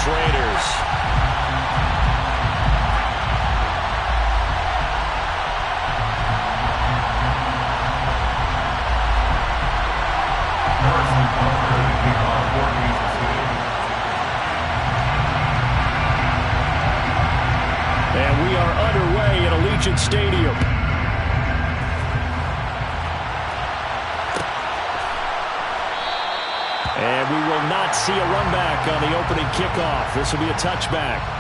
Vegas Raiders. And we are underway at Allegiant Stadium. And we will not see a run back on the opening kickoff. This will be a touchback.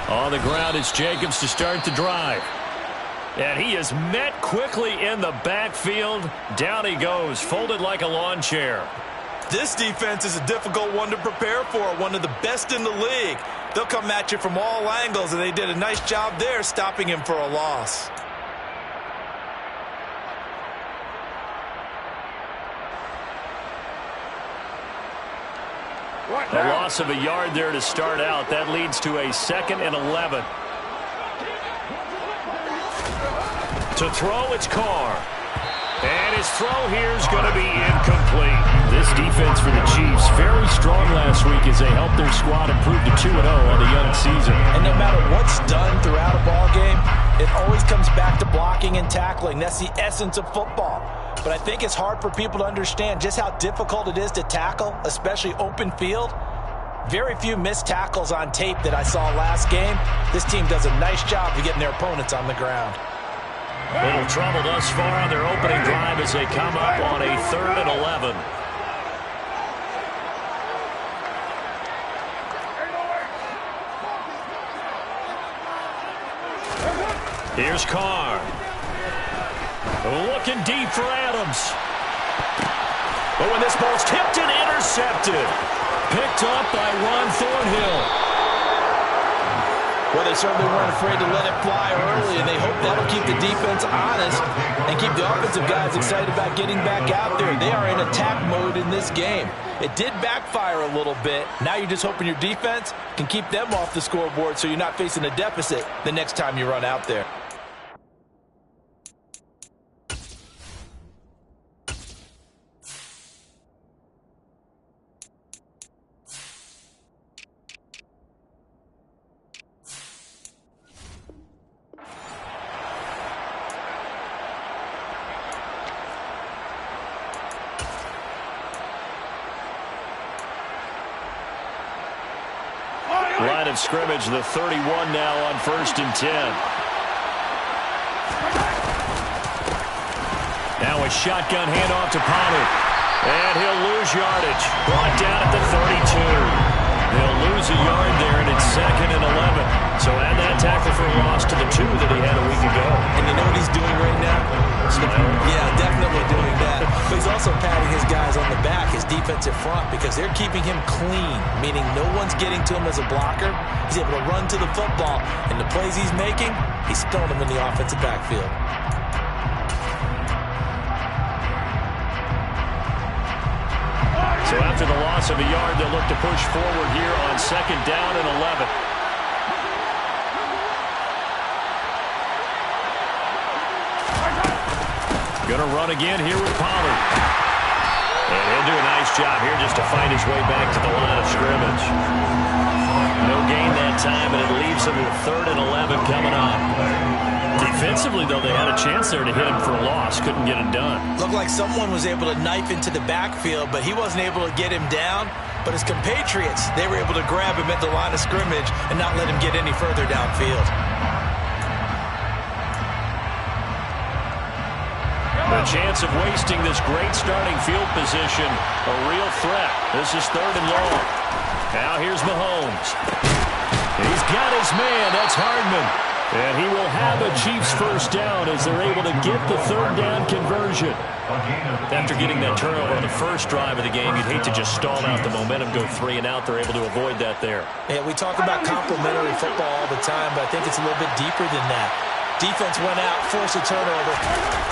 On the ground, it's Jacobs to start the drive. And he is met quickly in the backfield. Down he goes, folded like a lawn chair. This defense is a difficult one to prepare for, one of the best in the league. They'll come at you from all angles, and they did a nice job there stopping him for a loss. A loss of a yard there to start out. That leads to a 2nd and 11. To throw, it's Carr. And his throw here is going to be incomplete. This defense for the Chiefs, very strong last week as they helped their squad improve to 2-0 on the young season. And no matter what's done throughout a ball game, it always comes back to blocking and tackling. That's the essence of football. But I think it's hard for people to understand just how difficult it is to tackle, especially open field. Very few missed tackles on tape that I saw last game. This team does a nice job of getting their opponents on the ground. Little trouble thus far on their opening drive as they come up on a 3rd and 11. Here's Carr. Looking deep for Adams. Oh, and this ball's tipped and intercepted. Picked up by Ron Thornhill. Well, they certainly weren't afraid to let it fly early, and they hope that'll keep the defense honest and keep the offensive guys excited about getting back out there. They are in attack mode in this game. It did backfire a little bit. Now you're just hoping your defense can keep them off the scoreboard so you're not facing a deficit the next time you run out there. Line of scrimmage, the 31 now on 1st and 10. Now a shotgun handoff to Pollard. And he'll lose yardage. Brought down at the 32. They'll lose a yard there, and it's 2nd and 11. So add that tackle for a loss to the 2 that he had a week ago. And you know what he's doing right now? Smiling. Yeah, definitely doing that. But he's also patting his guys on the back, his defensive front, because they're keeping him clean, meaning no one's getting to him as a blocker. He's able to run to the football, and the plays he's making, he's throwing them in the offensive backfield. So after the loss of a yard, they'll look to push forward here on 2nd down and 11. Going to run again here with Pollard. And he'll do a nice job here just to find his way back to the line of scrimmage. No gain that time, and it leaves him with 3rd and 11 coming up. Defensively, though, they had a chance there to hit him for a loss. Couldn't get it done. Looked like someone was able to knife into the backfield, but he wasn't able to get him down. But his compatriots, they were able to grab him at the line of scrimmage and not let him get any further downfield. The chance of wasting this great starting field position, a real threat. This is 3rd and long. Now here's Mahomes. He's got his man. That's Hardman. And he will have a Chiefs first down as they're able to get the third down conversion. After getting that turnover on the first drive of the game, you'd hate to just stall out the momentum, go 3 and out. They're able to avoid that there. Yeah, we talk about complementary football all the time, but I think it's a little bit deeper than that. Defense went out, forced a turnover,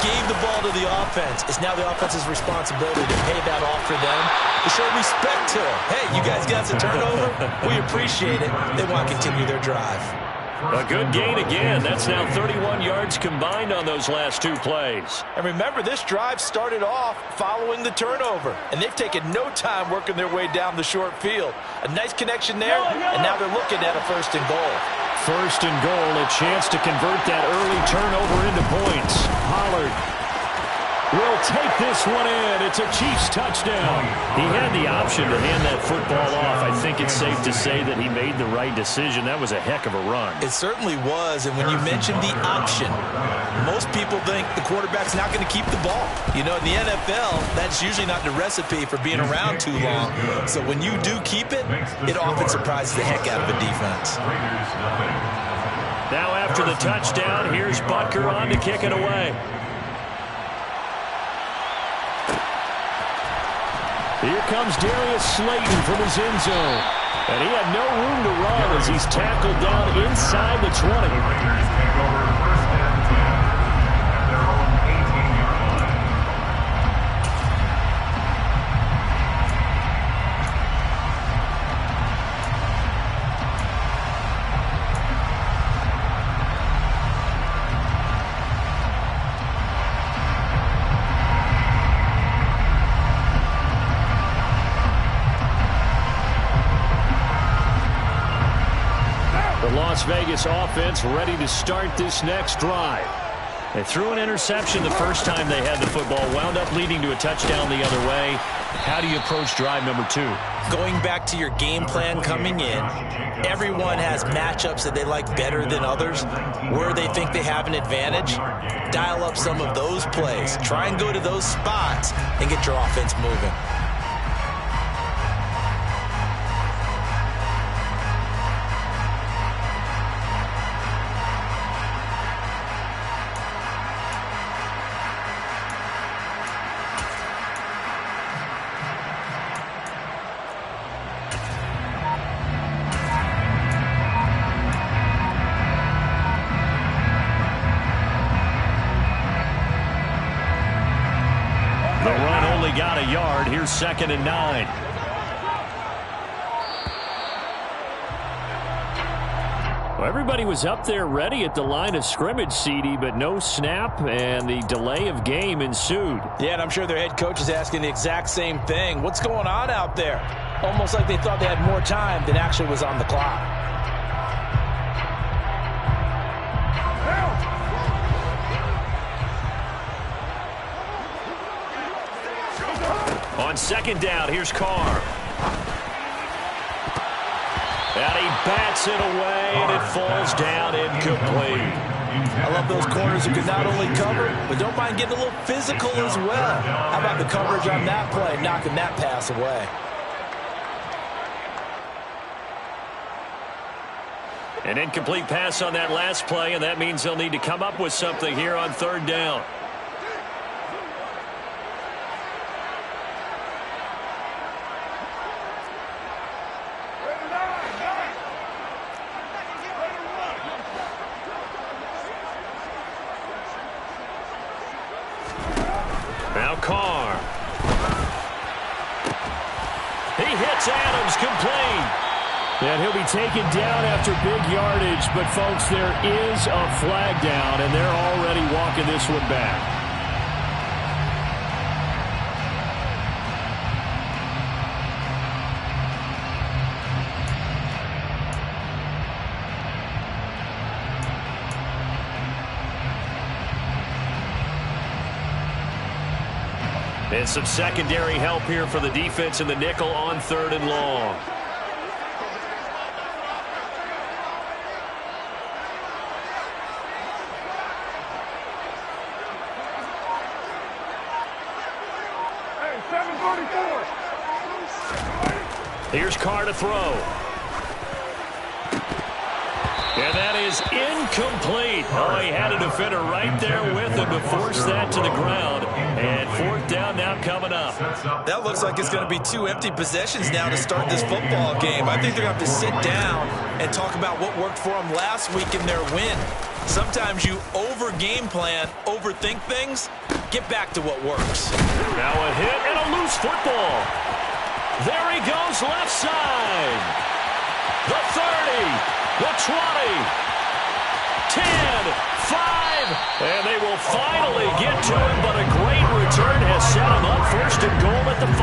gave the ball to the offense. It's now the offense's responsibility to pay that off for them, to show respect to them. Hey, you guys got the turnover? We appreciate it. They want to continue their drive. A good gain again. That's now 31 yards combined on those last 2 plays. And remember, this drive started off following the turnover, and they've taken no time working their way down the short field. A nice connection there, and now they're looking at a 1st and goal. 1st and goal, a chance to convert that early turnover into points. Pollard will take this one in. It's a Chiefs touchdown. He had the option to hand that football off. I think it's safe to say that he made the right decision. That was a heck of a run. It certainly was, and when you mentioned the option, most people think the quarterback's not going to keep the ball. You know, in the NFL, that's usually not the recipe for being around too long. So when you do keep it, it often surprises the heck out of a defense. Now after the touchdown, here's Butker on to kick it away. Here comes Darius Slayton from his end zone. And he had no room to run as he's tackled down inside the 20. Las Vegas offense ready to start this next drive. They threw an interception the first time they had the football, wound up leading to a touchdown the other way. How do you approach drive number 2? Going back to your game plan coming in, everyone has matchups that they like better than others. Where they think they have an advantage, dial up some of those plays. Try and go to those spots and get your offense moving. Got a yard. Here's 2nd and 9. Well, everybody was up there ready at the line of scrimmage, CD, but no snap, and the delay of game ensued. Yeah, and I'm sure their head coach is asking the exact same thing. What's going on out there? Almost like they thought they had more time than actually was on the clock. On 2nd down, here's Carr. And he bats it away, and it falls down incomplete. I love those corners who can not only cover, but don't mind getting a little physical as well. How about the coverage on that play, knocking that pass away? An incomplete pass on that last play, and that means they'll need to come up with something here on 3rd down. Now Carr. He hits Adams complete. And he'll be taken down after big yardage. But, folks, there is a flag down, and they're already walking this one back. And some secondary help here for the defense in the nickel on 3rd and long. Here's Carr to throw. And And that is incomplete. Oh, he had a defender right there with him to force that to the ground. And fourth down now coming up. That looks like it's going to be 2 empty possessions now to start this football game. I think they're going to have to sit down and talk about what worked for them last week in their win. Sometimes you over-game plan, overthink things. Get back to what works. Now a hit and a loose football. There he goes left side. The 30. The 20, 10, 5, and they will finally get to him, but a great return has set him up first and goal at the 5.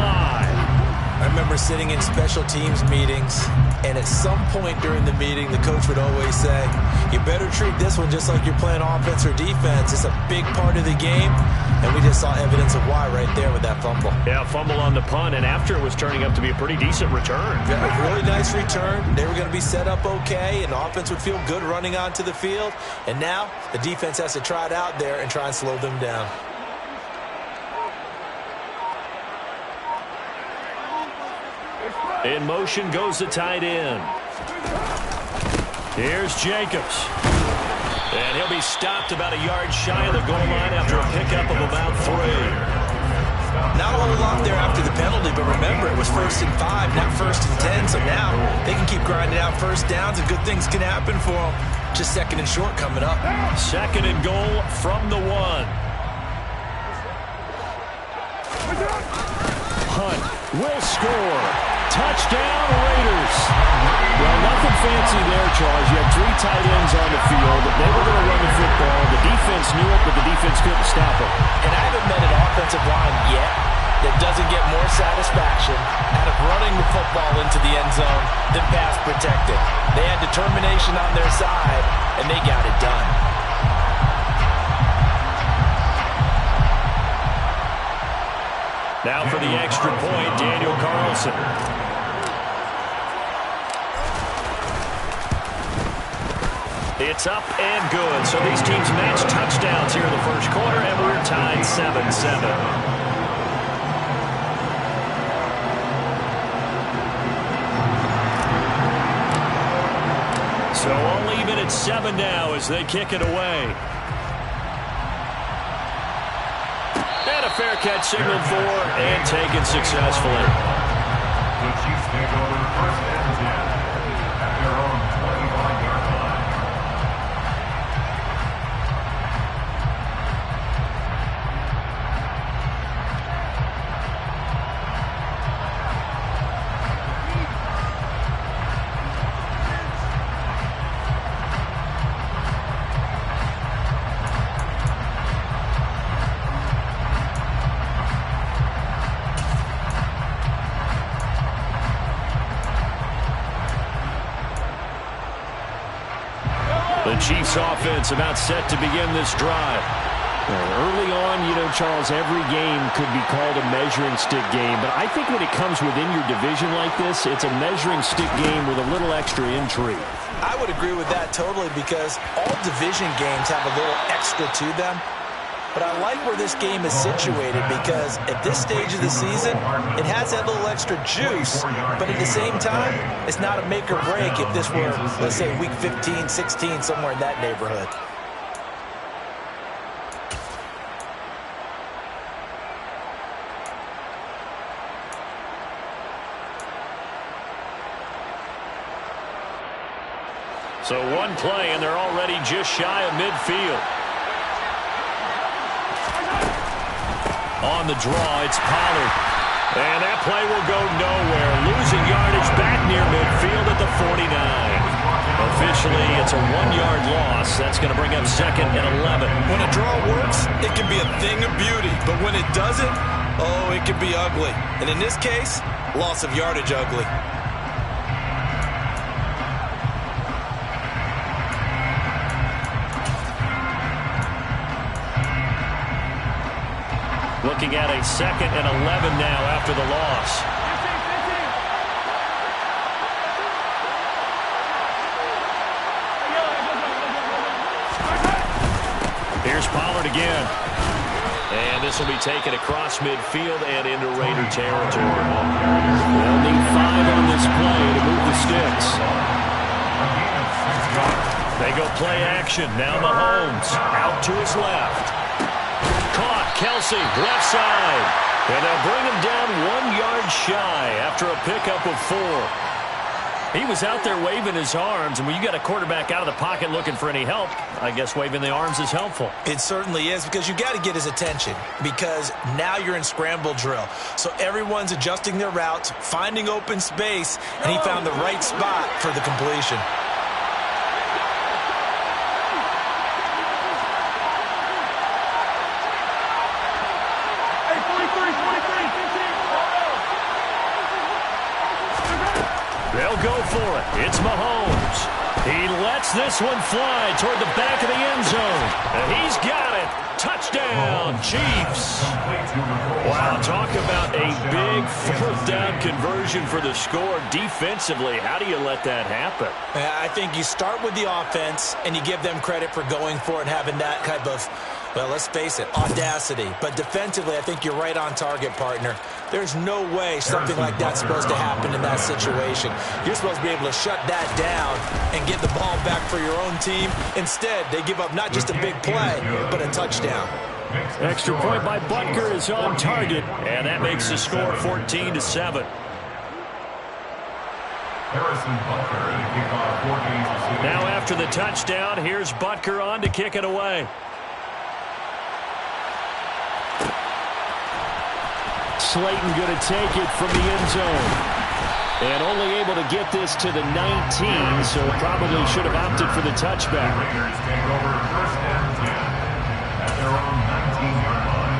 I remember sitting in special teams meetings, and at some point during the meeting, the coach would always say, you better treat this one just like you're playing offense or defense. It's a big part of the game, and we just saw evidence of why right there with that fumble. Yeah, fumble on the punt, and after it was turning up to be a pretty decent return. Yeah, a really nice return. They were going to be set up okay, and the offense would feel good running onto the field. And now the defense has to try it out there and try and slow them down. In motion goes the tight end. Here's Jacobs. And he'll be stopped about a yard shy of the goal line after a pickup of about 3. Not a whole lot there after the penalty, but remember, it was 1st and 5, not 1st and 10, so now they can keep grinding out first downs and good things can happen for them. Just 2nd and short coming up. 2nd and goal from the 1. Hunt will score. Touchdown, Raiders. Well, nothing fancy there, Charles. You had 3 tight ends on the field. They were going to run the football. The defense knew it, but the defense couldn't stop it. And I haven't met an offensive line yet that doesn't get more satisfaction out of running the football into the end zone than pass protected. They had determination on their side, and they got it done. Now for the extra point, Daniel Carlson. It's up and good. So these teams match touchdowns here in the first quarter, and we're tied 7-7. So only even at 7 now as they kick it away. And a fair catch signaled for and taken successfully. The Chiefs take over 1st and 10 at their own 25-yard line. The Chiefs offense about set to begin this drive. Early on, you know, Charles, every game could be called a measuring stick game. But I think when it comes within your division like this, it's a measuring stick game with a little extra intrigue. I would agree with that totally because all division games have a little extra to them. But I like where this game is situated because at this stage of the season, it has that little extra juice, but at the same time, it's not a make or break if this were, let's say, week 15, 16, somewhere in that neighborhood. So one play, and they're already just shy of midfield. On the draw, it's Pollard. And that play will go nowhere. Losing yardage back near midfield at the 49. Officially, it's a 1-yard loss. That's going to bring up 2nd and 11. When a draw works, it can be a thing of beauty. But when it doesn't, oh, it can be ugly. And in this case, loss of yardage ugly. Looking at a 2nd and 11 now after the loss. Here's Pollard again. And this will be taken across midfield and into Raider territory. They'll need 5 on this play to move the sticks. They go play action. Now Mahomes out to his left. Caught. Kelsey, left side. And they'll bring him down 1 yard shy after a pickup of 4. He was out there waving his arms, and when you got a quarterback out of the pocket looking for any help, I guess waving the arms is helpful. It certainly is, because you got to get his attention, because now you're in scramble drill. So everyone's adjusting their routes, finding open space, and he found the right spot for the completion. They'll go for it. It's Mahomes. He lets this one fly toward the back of the end zone. And he's got it. Touchdown, Chiefs. Wow, talk about a big fourth down conversion for the score. Defensively, how do you let that happen? I think you start with the offense, and you give them credit for going for it and having that type of, well, let's face it, audacity. But defensively, I think you're right on target, partner. There's no way something like that's supposed to happen in that situation. You're supposed to be able to shut that down and get the ball back for your own team. Instead, they give up not just a big play, but a touchdown. Extra point by Butker is on target, and that makes the score 14-7. Now after the touchdown, here's Butker on to kick it away. Slayton going to take it from the end zone. And only able to get this to the 19, so probably should have opted for the touchback. Raiders take over first and 10 at their own 19-yard line.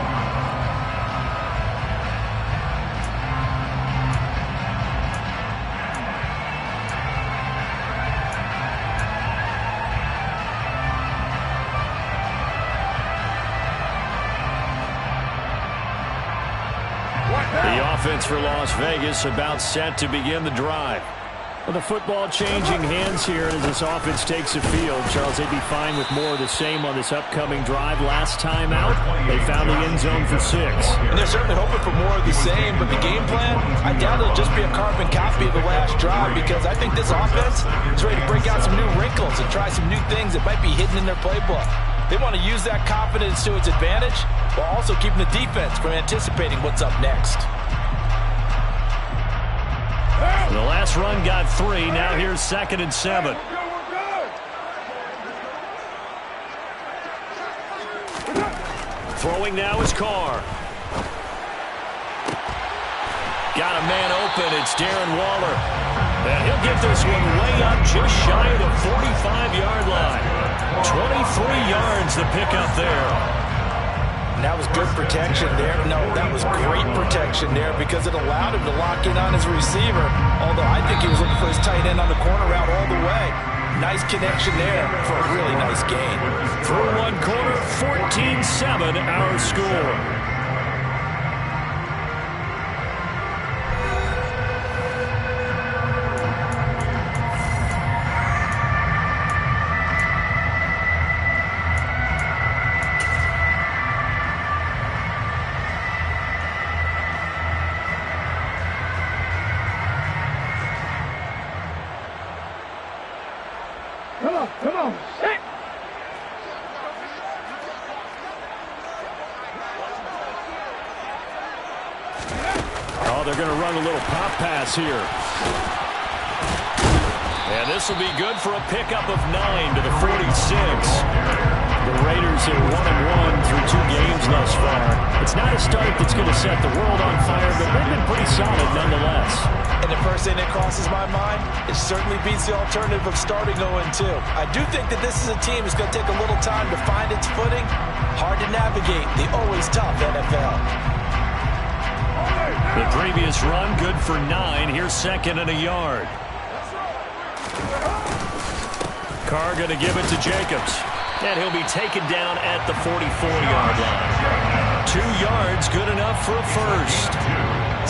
The offense for Las Vegas about set to begin the drive. Well, the football changing hands here as this offense takes the field. Charles, they'd be fine with more of the same on this upcoming drive. Last time out, they found the end zone for 6. And they're certainly hoping for more of the same, but the game plan, I doubt it'll just be a carbon copy of the last drive, because I think this offense is ready to break out some new wrinkles and try some new things that might be hidden in their playbook. They want to use that confidence to its advantage while also keeping the defense from anticipating what's up next. The last run got 3. Now here's 2nd and 7. Throwing now is Carr. Got a man open. It's Darren Waller. And he'll get this one way up just shy of the 45-yard line. 23 yards to pick up there. And that was good protection there. No, that was great protection there, because it allowed him to lock in on his receiver. Although I think he was looking for his tight end on the corner route all the way. Nice connection there for a really nice gain. Through one quarter, 14-7 our score. They're going to run a little pop pass here. And this will be good for a pickup of 9 to the 46. The Raiders are 1-1 through 2 games thus far. It's not a start that's going to set the world on fire, but they've been pretty solid nonetheless. And the first thing that crosses my mind, it certainly beats the alternative of starting 0-2. I do think that this is a team that's going to take a little time to find its footing. Hard to navigate the always tough NFL. The previous run, good for 9. Here's 2nd and a yard. Carr going to give it to Jacobs. And he'll be taken down at the 44-yard line. 2 yards, good enough for a first.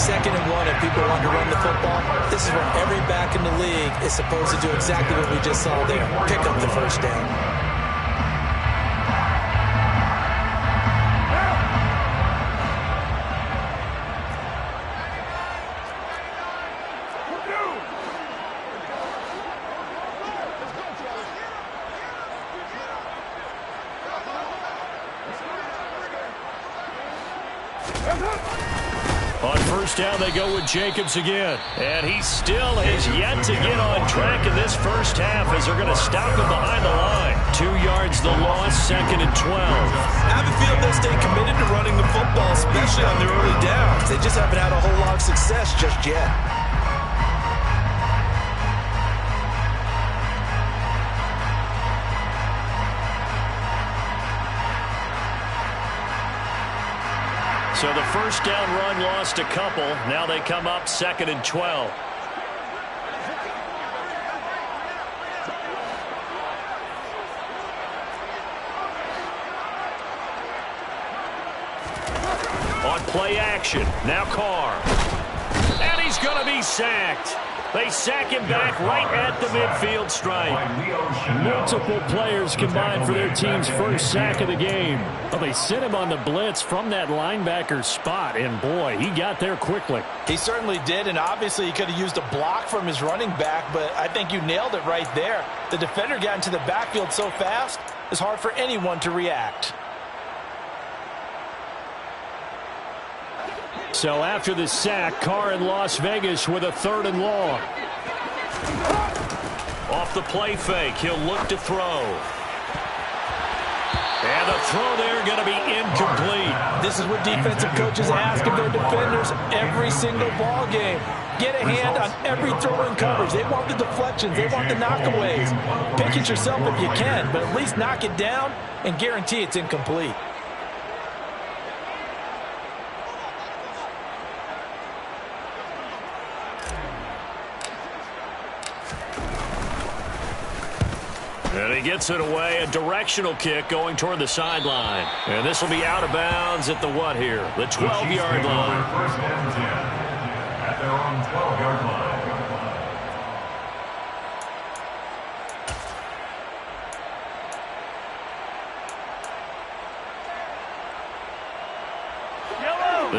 2nd and 1, if people want to run the football, this is where every back in the league is supposed to do exactly what we just saw there. Pick up the first down. On first down, they go with Jacobs again. And he still has yet to get on track in this first half as they're going to stop him behind the line. 2 yards the loss, 2nd and 12. I have a feeling they'll stay committed to running the football, especially on their early downs. They just haven't had a whole lot of success just yet. So the first down run lost a couple. Now they come up 2nd and 12. On play action. Now Carr. And he's going to be sacked. They sack him back right at the midfield stripe. Multiple players combined for their team's first sack of the game. Well, they sent him on the blitz from that linebacker spot, and boy, he got there quickly. He certainly did, and obviously he could have used a block from his running back, but I think you nailed it right there. The defender got into the backfield so fast, it's hard for anyone to react. So after the sack, Carr in Las Vegas with a 3rd and long. Off the play fake, he'll look to throw. And the throw there going to be incomplete. This is what defensive coaches ask of their defenders every single ball game. Get a hand on every throw in coverage. They want the deflections. They want the knockaways. Pick it yourself if you can, but at least knock it down and guarantee it's incomplete. And he gets it away, a directional kick going toward the sideline. And this will be out of bounds at the what here? The 12-yard line. First and 10 at their own 12-yard line.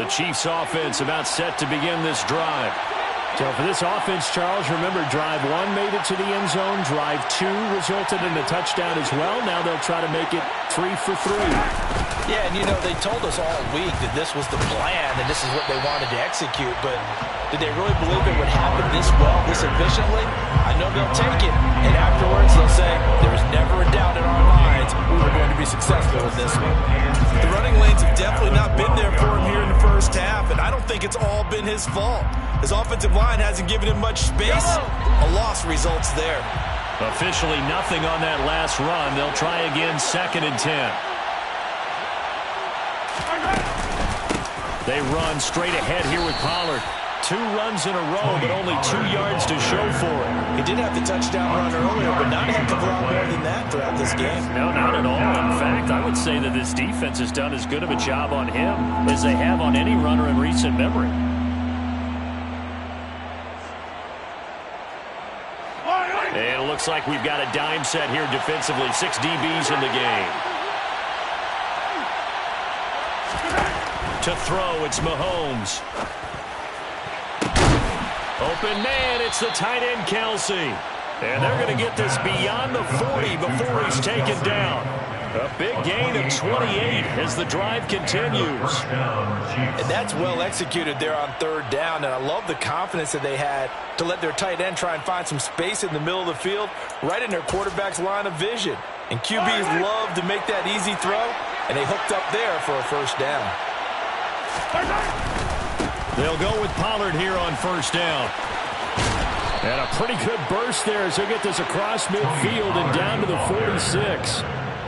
The Chiefs offense about set to begin this drive. So for this offense, Charles, remember drive 1 made it to the end zone. Drive 2 resulted in a touchdown as well. Now they'll try to make it 3 for 3. Yeah, and you know, they told us all week that this was the plan and this is what they wanted to execute, but did they really believe it would happen this well, this efficiently? I know they'll take it, and afterwards they'll say, there was never a doubt in our minds we were going to be successful with this one. The running lanes have definitely not been there for him here in the first half, and I don't think it's all been his fault. His offensive line hasn't given him much space. A loss results there. Officially nothing on that last run. They'll try again 2nd and 10. They run straight ahead here with Pollard. 2 runs in a row, but only 2 yards to show for it. He did have the touchdown run earlier, but not a heck of a lot more than that throughout this game. No, not at all. In fact, I would say that this defense has done as good of a job on him as they have on any runner in recent memory. And it looks like we've got a dime set here defensively. 6 DBs in the game. To throw, it's Mahomes. Open man, it's the tight end, Kelsey. And they're going to get this beyond the 40 before he's taken down. A big gain of 28 as the drive continues. And that's well executed there on 3rd down, and I love the confidence that they had to let their tight end try and find some space in the middle of the field, right in their quarterback's line of vision. And QBs love to make that easy throw, and they hooked up there for a first down. They'll go with Pollard here on first down. And a pretty good burst there as he'll get this across midfield and down to the 46.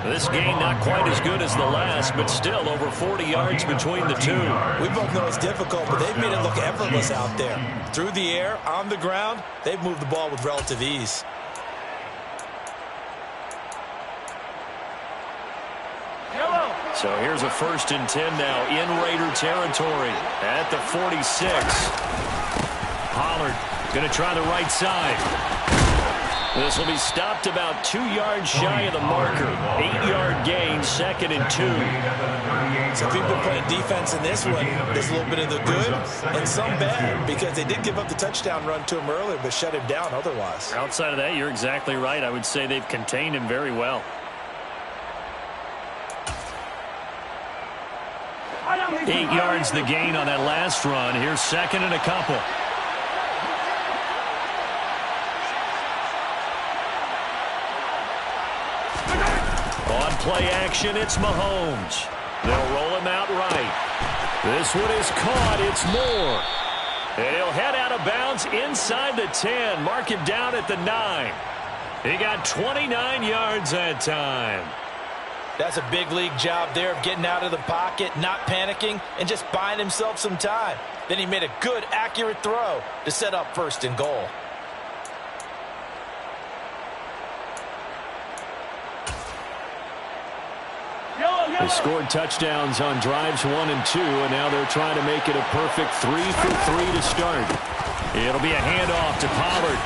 This gain not quite as good as the last, but still over 40 yards between the two. We both know it's difficult, but they've made it look effortless out there. Through the air, on the ground, they've moved the ball with relative ease. So here's a 1st and 10 now in Raider territory at the 46. Pollard going to try the right side. This will be stopped about 2 yards shy of the marker. 8-yard gain, 2nd and 2. So if you've been playing defense in this one, there's a little bit of the good and some bad, because they did give up the touchdown run to him earlier, but shut him down otherwise. Outside of that, you're exactly right. I would say they've contained him very well. 8 yards the gain on that last run. Here's second and a couple. On play action, it's Mahomes. They'll roll him out right. This one is caught. It's Moore. And he'll head out of bounds inside the 10. Mark him down at the 9. He got 29 yards that time. That's a big league job there of getting out of the pocket, not panicking, and just buying himself some time. Then he made a good, accurate throw to set up first and goal. They scored touchdowns on drives 1 and 2, and now they're trying to make it a perfect 3 for 3 to start. It'll be a handoff to Pollard.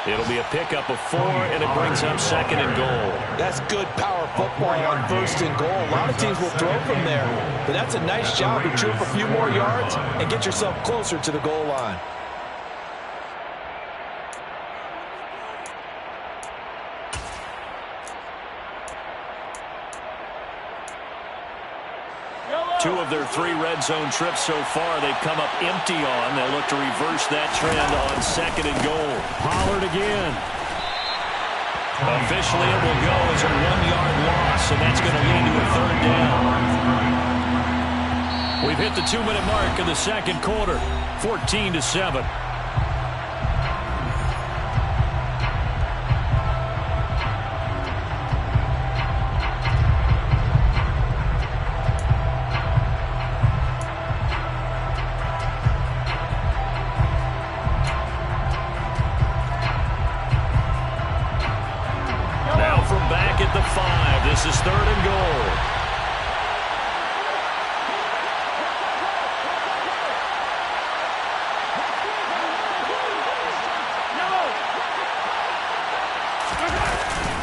It'll be a pickup of 4, and it brings up second and goal. That's good power football on first and goal. A lot of teams will throw from there, but that's a nice job to chew up a few more yards and get yourself closer to the goal line. Two of their 3 red zone trips so far, they've come up empty on. They'll look to reverse that trend on second and goal. Pollard again. Officially, it will go as a 1-yard loss, and that's going to lead to a third down. We've hit the 2-minute mark in the second quarter, 14-7. This is third and goal.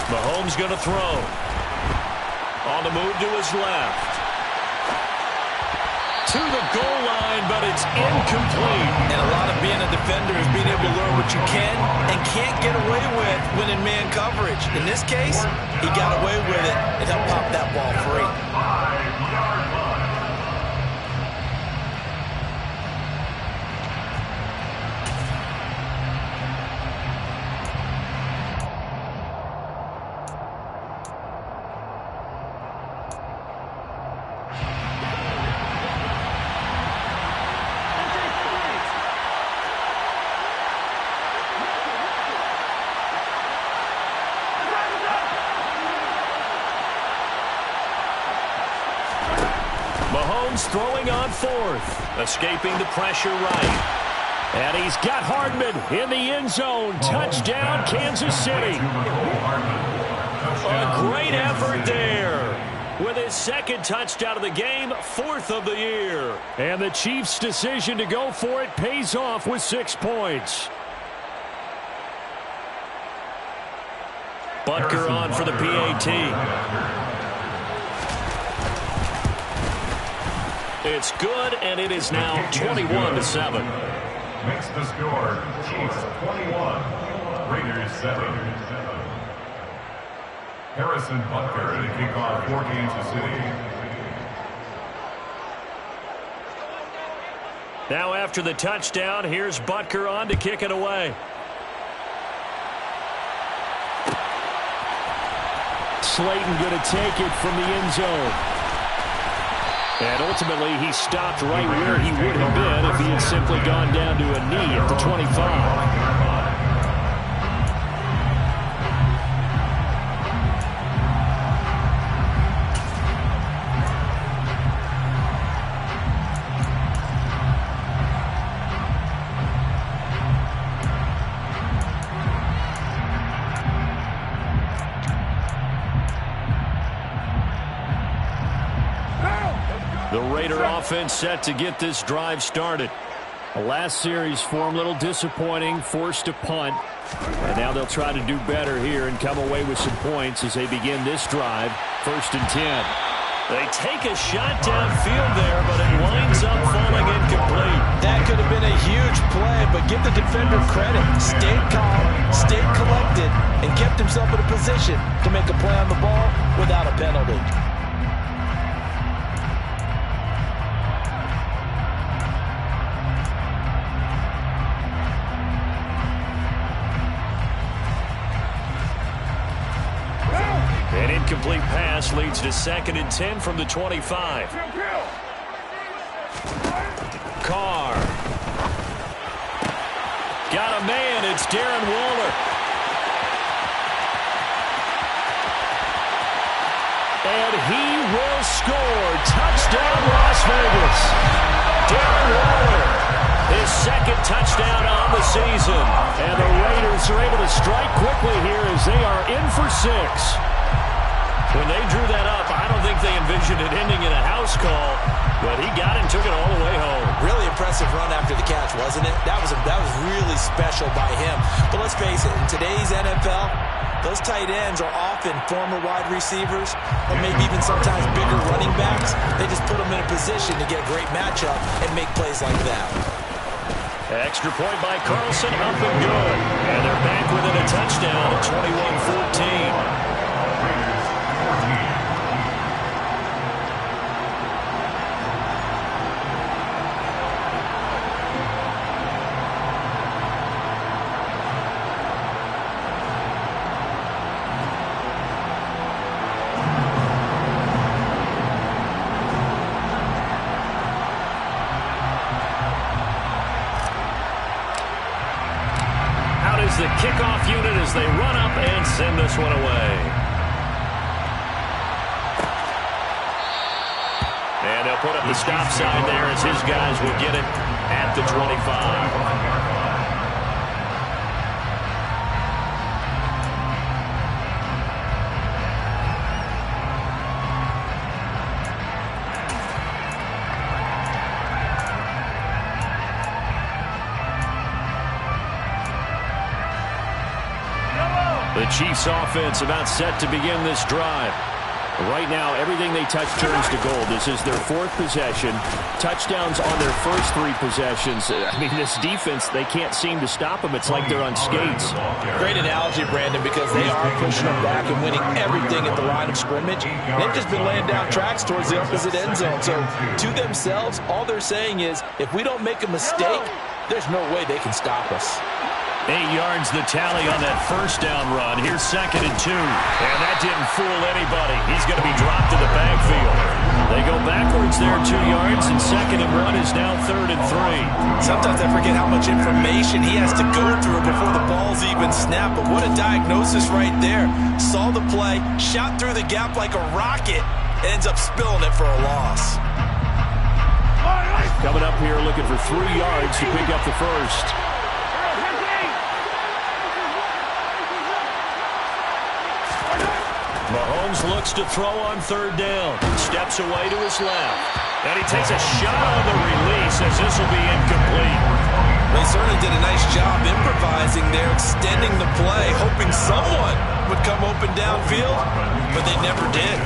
Mahomes going to throw. On the move to his left. To the goal line, but it's incomplete. And a lot of being a defender is being able to learn what you can and can't get away with when in man coverage. In this case, he got away with it and helped pop that ball free. Mahomes throwing on fourth, escaping the pressure right. And he's got Hardman in the end zone. Touchdown, Kansas City. A great effort there. With his second touchdown of the game, 4th of the year. And the Chiefs' decision to go for it pays off with 6 points. Butker on for the PAT. It's good, and it is now 21-7. Makes the score. Chiefs 21, Raiders 7. Harrison Butker to kick off for Kansas City. Now after the touchdown, here's Butker on to kick it away. Slayton going to take it from the end zone. And ultimately, he stopped right where he would have been if he had simply gone down to a knee at the 25. The Raider offense set to get this drive started. The last series for him, a little disappointing, forced a punt. And now they'll try to do better here and come away with some points as they begin this drive. 1st and 10. They take a shot downfield there, but it winds up falling incomplete. That could have been a huge play, but give the defender credit. Stayed calm, stayed collected, and kept himself in a position to make a play on the ball without a penalty. incomplete pass leads to 2nd and 10 from the 25. Carr. Got a man. It's Darren Waller. And he will score. Touchdown, Las Vegas. Darren Waller, his 2nd touchdown on the season. And the Raiders are able to strike quickly here as they are in for 6. When they drew that up, I don't think they envisioned it ending in a house call, but he got it and took it all the way home. Really impressive run after the catch, wasn't it? That was really special by him. But let's face it, in today's NFL, those tight ends are often former wide receivers or maybe even sometimes bigger running backs. They just put them in a position to get a great matchup and make plays like that. Extra point by Carlson, up and good. And they're back within a touchdown at 21-14. The kickoff unit as they run up and send this one away. And they'll put up the stop sign there as his guys will get it at the 25. The Chiefs offense about set to begin this drive. Right now, everything they touch turns to gold. This is their 4th possession. Touchdowns on their first 3 possessions. I mean, this defense, they can't seem to stop them. It's like they're on skates. Great analogy, Brandon, because they are pushing them back and winning everything at the line of scrimmage. They've just been laying down tracks towards the opposite end zone. So, to themselves, all they're saying is, if we don't make a mistake, there's no way they can stop us. 8 yards the tally on that first down run. Here's 2nd and 2. And that didn't fool anybody. He's going to be dropped to the backfield. They go backwards there 2 yards, and 2nd and 1 is now 3rd and 3. Sometimes I forget how much information he has to go through before the ball's even snapped. But what a diagnosis right there. Saw the play, shot through the gap like a rocket, and ends up spilling it for a loss. Coming up here looking for 3 yards to pick up the first. Mahomes looks to throw on 3rd down. Steps away to his left. And he takes a shot on the release as this will be incomplete. They certainly did a nice job improvising there, extending the play, hoping someone would come open downfield, but they never did.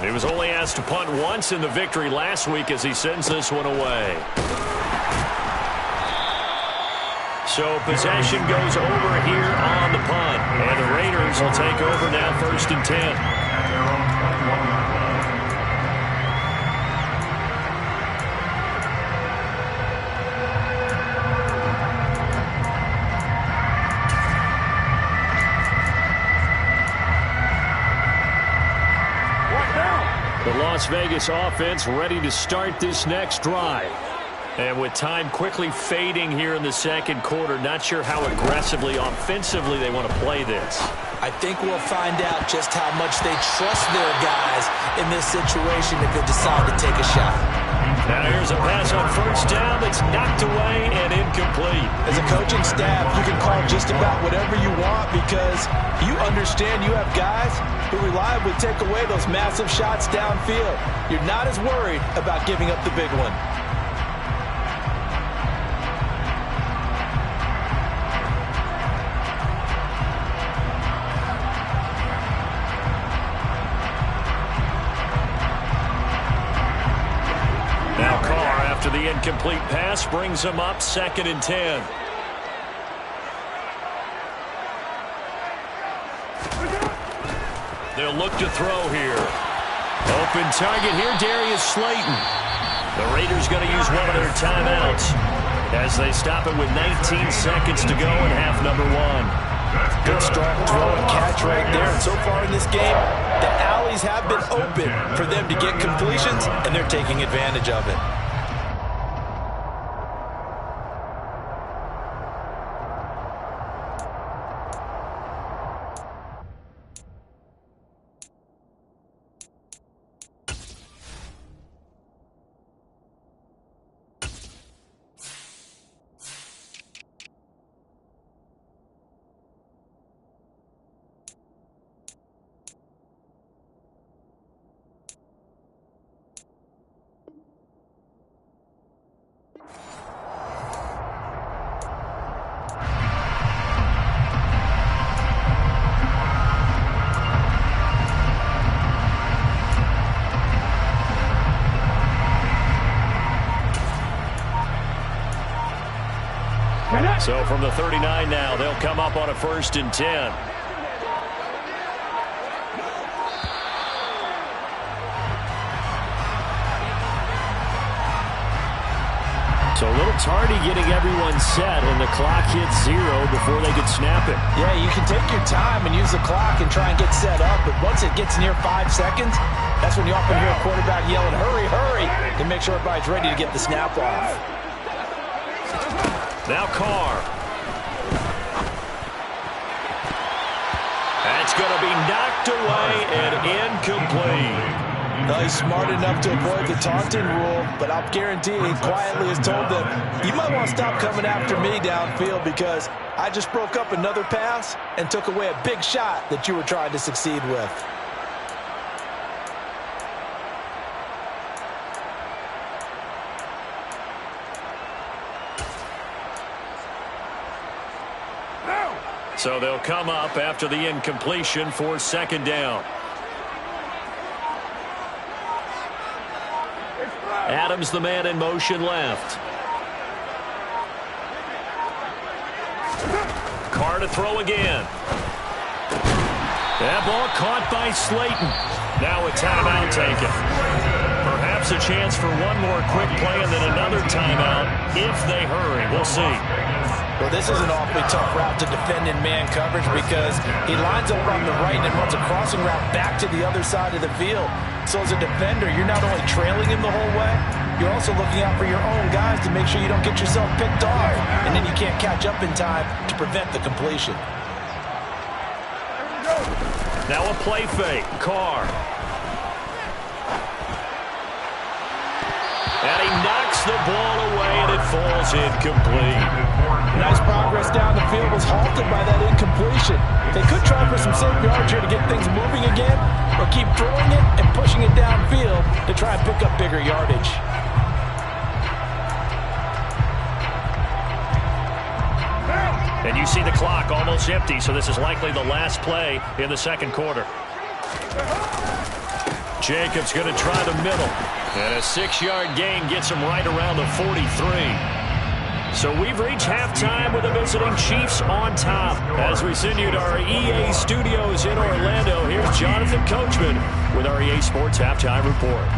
He was only asked to punt once in the victory last week as he sends this one away. So possession goes over here on the punt. And the Raiders will take over now 1st and 10. The Las Vegas offense ready to start this next drive. And with time quickly fading here in the 2nd quarter, not sure how aggressively, offensively they want to play this. I think we'll find out just how much they trust their guys in this situation if they decide to take a shot. Now here's a pass on 1st down that's knocked away and incomplete. As a coaching staff, you can call just about whatever you want because you understand you have guys who reliably take away those massive shots downfield. You're not as worried about giving up the big one. After the incomplete pass brings him up 2nd and 10. They'll look to throw here. Open target here, Darius Slayton. The Raiders going to use one of their timeouts as they stop it with 19 seconds to go in half number 1. Good strong throw and catch right there. And so far in this game, the alleys have been open for them to get completions, and they're taking advantage of it. So from the 39 now, they'll come up on a 1st and 10. So a little tardy getting everyone set, and the clock hits 0 before they could snap it. Yeah, you can take your time and use the clock and try and get set up, but once it gets near 5 seconds, that's when you often hear a quarterback yelling, hurry, hurry, to make sure everybody's ready to get the snap off. Now Carr. That's going to be knocked away and incomplete. He's smart enough to avoid the taunting rule, but I'll guarantee he quietly has told them, you might want to stop coming after me downfield because I just broke up another pass and took away a big shot that you were trying to succeed with. So they'll come up after the incompletion for 2nd down. Adams, the man in motion left. Carr to throw again. That ball caught by Slayton. Now a timeout taken. Perhaps a chance for one more quick play and then another timeout if they hurry. We'll see. Well, this is an awfully tough route to defend in man coverage because he lines up on the right and runs a crossing route back to the other side of the field. So as a defender, you're not only trailing him the whole way, you're also looking out for your own guys to make sure you don't get yourself picked off. And then you can't catch up in time to prevent the completion. Now a play fake. Carr. And he knocks the ball away, and it falls incomplete. Nice progress down the field was halted by that incompletion. They could try for some safe yards here to get things moving again, or keep throwing it and pushing it downfield to try and pick up bigger yardage. And you see the clock almost empty, so this is likely the last play in the 2nd quarter. Jacobs going to try the middle. And a 6-yard gain gets him right around the 43. So we've reached halftime with the visiting Chiefs on top. As we send you to our EA studios in Orlando, here's Jonathan Coachman with our EA Sports Halftime Report.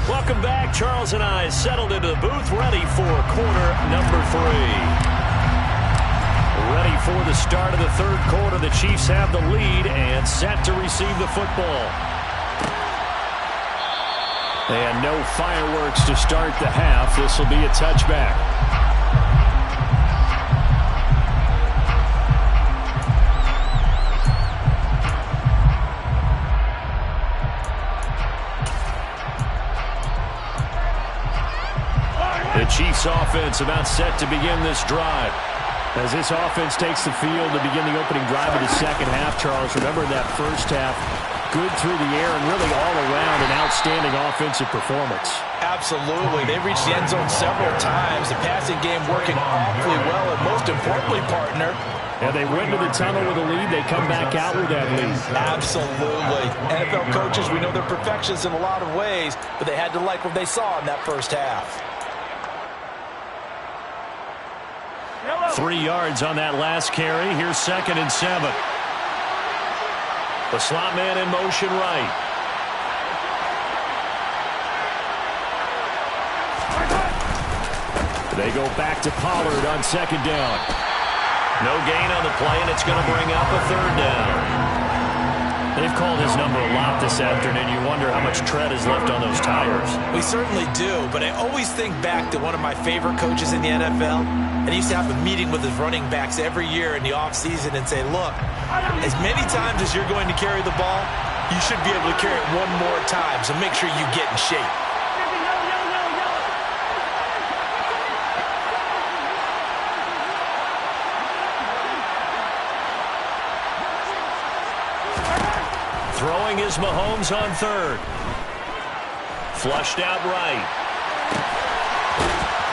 Welcome back. Charles and I settled into the booth, ready for quarter number 3. Ready for the start of the 3rd quarter. The Chiefs have the lead and set to receive the football. And no fireworks to start the half. This will be a touchback. The Chiefs offense about set to begin this drive. As this offense takes the field to begin the opening drive of the 2nd half, Charles, remember that 1st half, good through the air and really all around an outstanding offensive performance. Absolutely. They reached the end zone several times. The passing game working awfully well, and most importantly, partner, and they went to the tunnel with a lead. They come back out with that lead. Absolutely. NFL coaches, we know they're perfectionists in a lot of ways, but they had to like what they saw in that 1st half. 3 yards on that last carry. Here's 2nd and 7. The slot man in motion right. They go back to Pollard on second down. No gain on the play, and it's going to bring up a third down. They've called his number a lot this afternoon. You wonder how much tread is left on those tires. We certainly do, but I always think back to one of my favorite coaches in the NFL, and he used to have a meeting with his running backs every year in the offseason and say, look, as many times as you're going to carry the ball, you should be able to carry it one more time, so make sure you get in shape. Throwing is Mahomes on third. Flushed out right.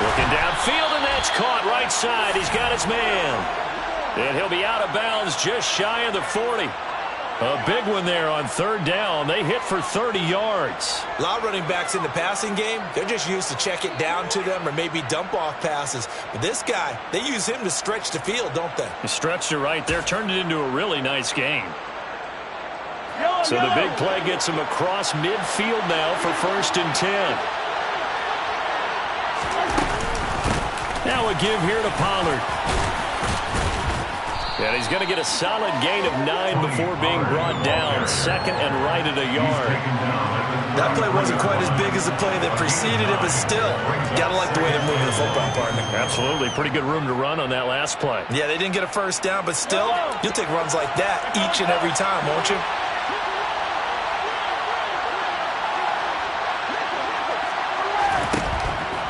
Looking downfield, and that's caught right side. He's got his man. And he'll be out of bounds just shy of the 40. A big one there on third down. They hit for 30 yards. A lot of running backs in the passing game, they're just used to check it down to them or maybe dump off passes. But this guy, they use him to stretch the field, don't they? He stretched it right there, turned it into a really nice game. So the big play gets him across midfield now for 1st and 10. Now a give here to Pollard. And he's going to get a solid gain of 9 before being brought down. 2nd and right at a yard. That play wasn't quite as big as the play that preceded it, but still, got to like the way they're moving the football, partner. Absolutely. Pretty good room to run on that last play. Yeah, they didn't get a first down, but still, you'll take runs like that each and every time, won't you?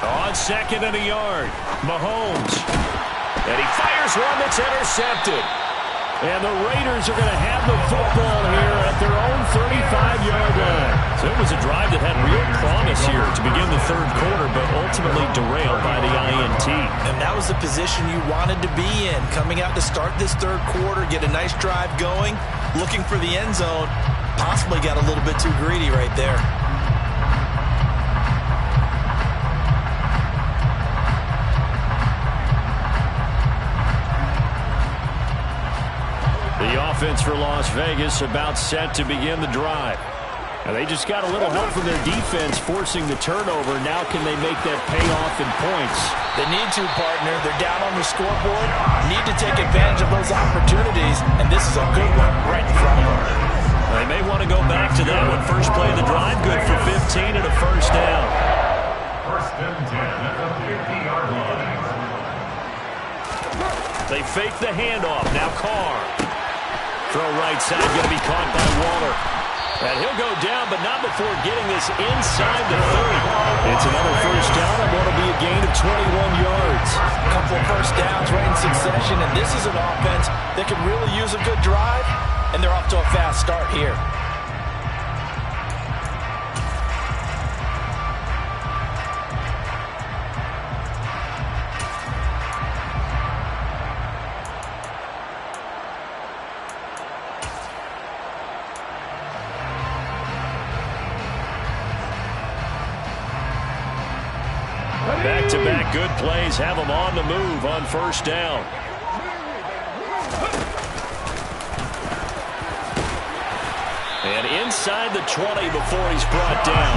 On 2nd and a yard, Mahomes. And he fires one that's intercepted. And the Raiders are going to have the football here at their own 35-yard line. So it was a drive that had real promise here to begin the third quarter, but ultimately derailed by the INT. And that was the position you wanted to be in. Coming out to start this third quarter, get a nice drive going, looking for the end zone. Possibly got a little bit too greedy right there. The offense for Las Vegas about set to begin the drive. Now they just got a little help from their defense forcing the turnover. Now can they make that pay off in points? They need to, partner. They're down on the scoreboard. Need to take advantage of those opportunities, and this is a good one right in front of them. They may want to go back to that one. First play of the drive, good for 15 and a first down. 1st and 10 at the 50-yard line. They fake the handoff. Now Carr. Throw right side, going to be caught by Waller. And he'll go down, but not before getting this inside the 30. It's another first down, and what'll be a gain of 21 yards. A couple of first downs right in succession, and this is an offense that can really use a good drive, and they're off to a fast start here. Back-to-back good plays have them on the move on first down. And inside the 20 before he's brought down.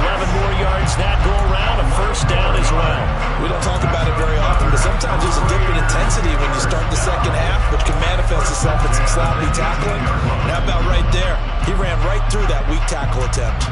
11 more yards that go around, a first down as well. We don't talk about it very often, but sometimes there's a dip in intensity when you start the second half, which can manifest itself in some sloppy tackling. And how about right there? He ran right through that weak tackle attempt.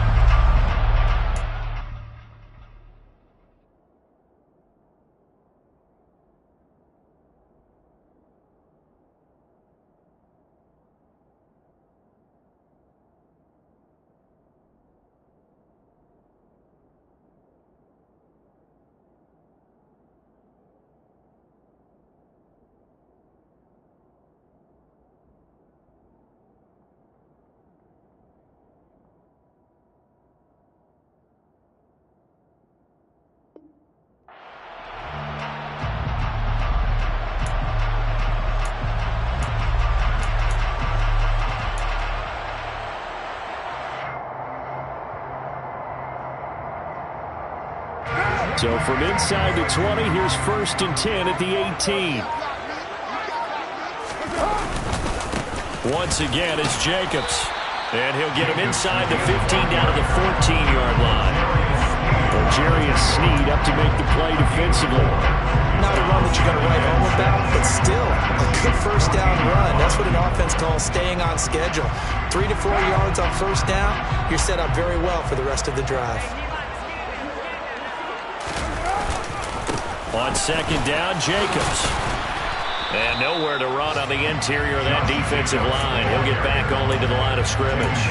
So from inside the 20, here's 1st and 10 at the 18. Once again, it's Jacobs. And he'll get him inside the 15 down to the 14-yard line. Jarius Sneed up to make the play defensively. Not a run that you're going to write home about, but still a good first down run. That's what an offense calls staying on schedule. 3 to 4 yards on first down, you're set up very well for the rest of the drive. On second down, Jacobs. And nowhere to run on the interior of that defensive line. He'll get back only to the line of scrimmage.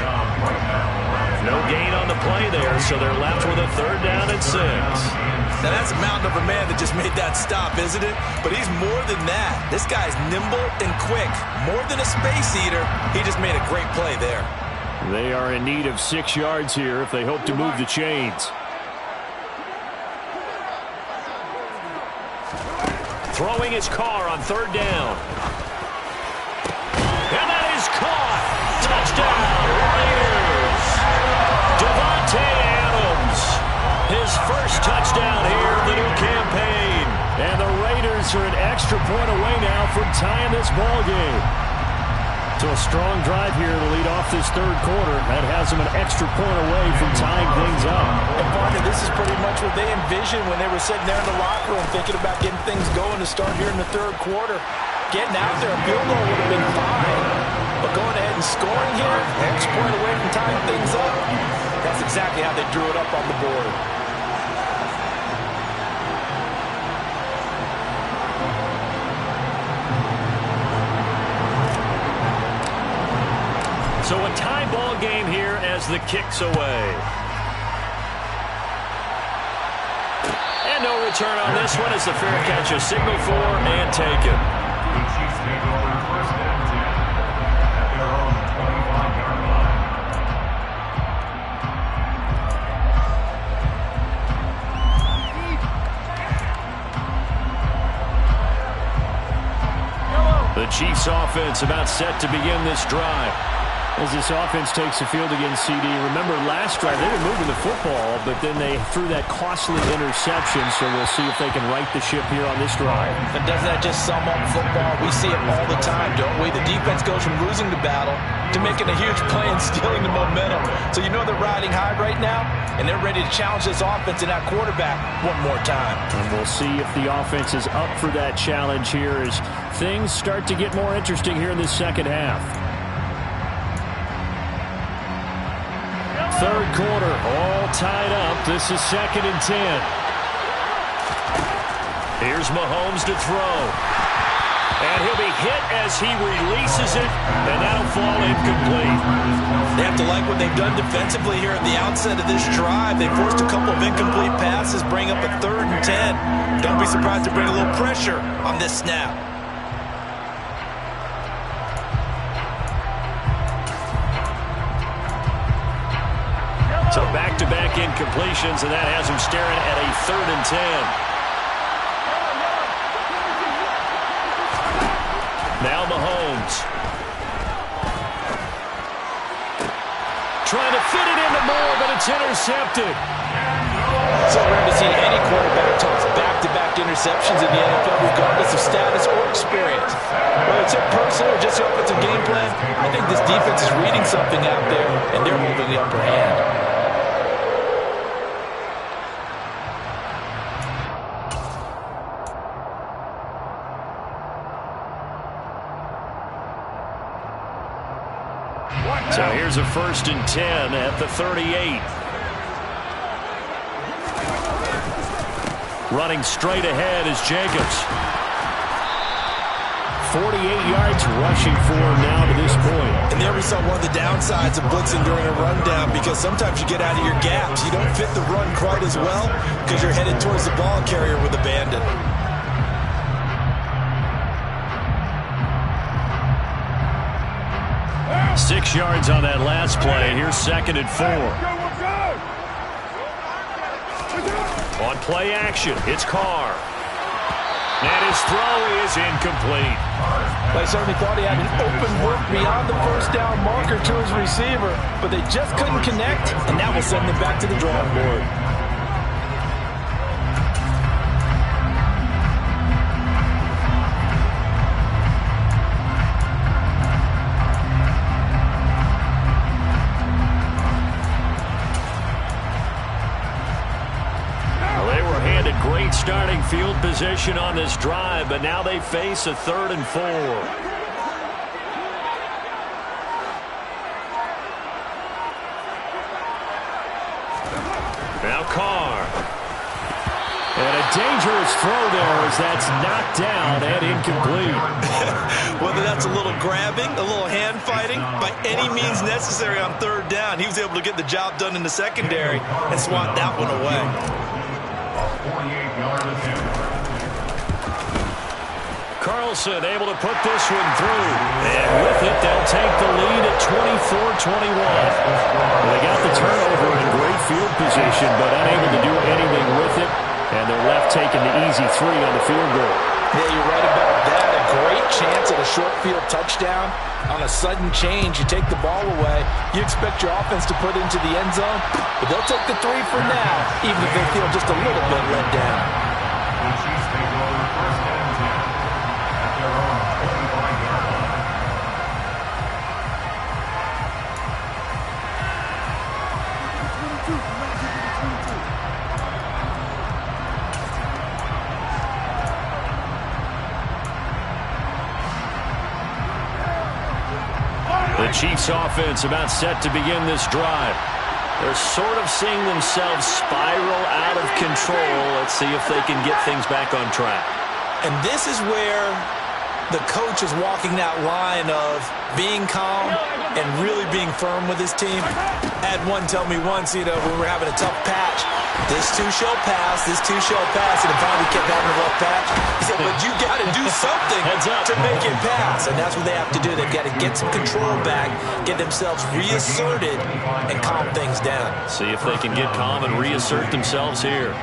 No gain on the play there, so they're left with a 3rd down and 6. Now that's a mountain of a man that just made that stop, isn't it? But he's more than that. This guy's nimble and quick. More than a space eater, he just made a great play there. They are in need of 6 yards here if they hope to move the chains. Throwing his car on 3rd down. And that is caught. Touchdown, Raiders. Devontae Adams. His first touchdown here in the new campaign. And the Raiders are an extra point away now from tying this ball game. So a strong drive here to lead off this 3rd quarter. That has them an extra point away from tying things up. And partner, this is pretty much what they envisioned when they were sitting there in the locker room thinking about getting things going to start here in the 3rd quarter. Getting out there, a field goal would have been fine. But going ahead and scoring here, extra point away from tying things up, that's exactly how they drew it up on the board. So a tie ball game here as the kick's away. And no return on this one as the fair catch is signaled for and taken. The Chiefs take over 1st and 10 at their own 25-yard line. The Chiefs offense about set to begin this drive. As this offense takes the field against CD, remember last drive they were moving the football, but then they threw that costly interception, so we'll see if they can right the ship here on this drive. And doesn't that just sum up football? We see it all the time, don't we? The defense goes from losing the battle to making a huge play and stealing the momentum. So you know they're riding high right now, and they're ready to challenge this offense and that quarterback one more time. And we'll see if the offense is up for that challenge here as things start to get more interesting here in this 2nd half. 3rd quarter, all tied up. This is 2nd and 10. Here's Mahomes to throw. And he'll be hit as he releases it, and that'll fall incomplete. They have to like what they've done defensively here at the outset of this drive. They forced a couple of incomplete passes, bring up a 3rd and 10. Don't be surprised to bring a little pressure on this snap. So back-to-back incompletions, and that has him staring at a 3rd and 10. Now Mahomes. Trying to fit it into Moore, but it's intercepted. So rare to see any quarterback toss back-to-back interceptions in the NFL, regardless of status or experience. Whether it's personal or just the offensive game plan, I think this defense is reading something out there, and they're holding the upper hand. So here's a 1st and 10 at the 38. Running straight ahead is Jacobs. 48 yards rushing for him now to this point. And there we saw one of the downsides of blitzing during a rundown, because sometimes you get out of your gaps. You don't fit the run quite as well because you're headed towards the ball carrier with abandon. 6 yards on that last play. Here's 2nd and 4. On play action, it's Carr. And his throw is incomplete. They certainly thought he had an open look beyond the first down marker to his receiver, but they just couldn't connect, and that will send them back to the drawing board. And a great starting field position on this drive, but now they face a 3rd and 4. Now Carr. And a dangerous throw there as that's knocked down and incomplete. Whether that's a little grabbing, a little hand fighting, by any means necessary on 3rd down, he was able to get the job done in the secondary and swat that one away. Carlson able to put this one through. And with it, they'll take the lead at 24-21. They got the turnover in great field position, but unable to do anything with it. And they're left taking the easy 3 on the field goal. Yeah, you're right about that. A great chance at a short field touchdown. On a sudden change, you take the ball away. You expect your offense to put into the end zone, but they'll take the 3 for now, even if they feel just a little bit let down. The Chiefs take over 1st and 10 at their own 25-yard line. The Chiefs offense about set to begin this drive. They're sort of seeing themselves spiral out of control. Let's see if they can get things back on track. And this is where the coach is walking that line of being calm and really being firm with his team. I had one tell me once, when we were having a tough patch, this too shall pass, this too shall pass, and finally kept having a rough patch. He said, but you got to do something to make it pass, and that's what they have to do. They've got to get some control back, get themselves reasserted, and calm things down. See if they can get calm and reassert themselves here.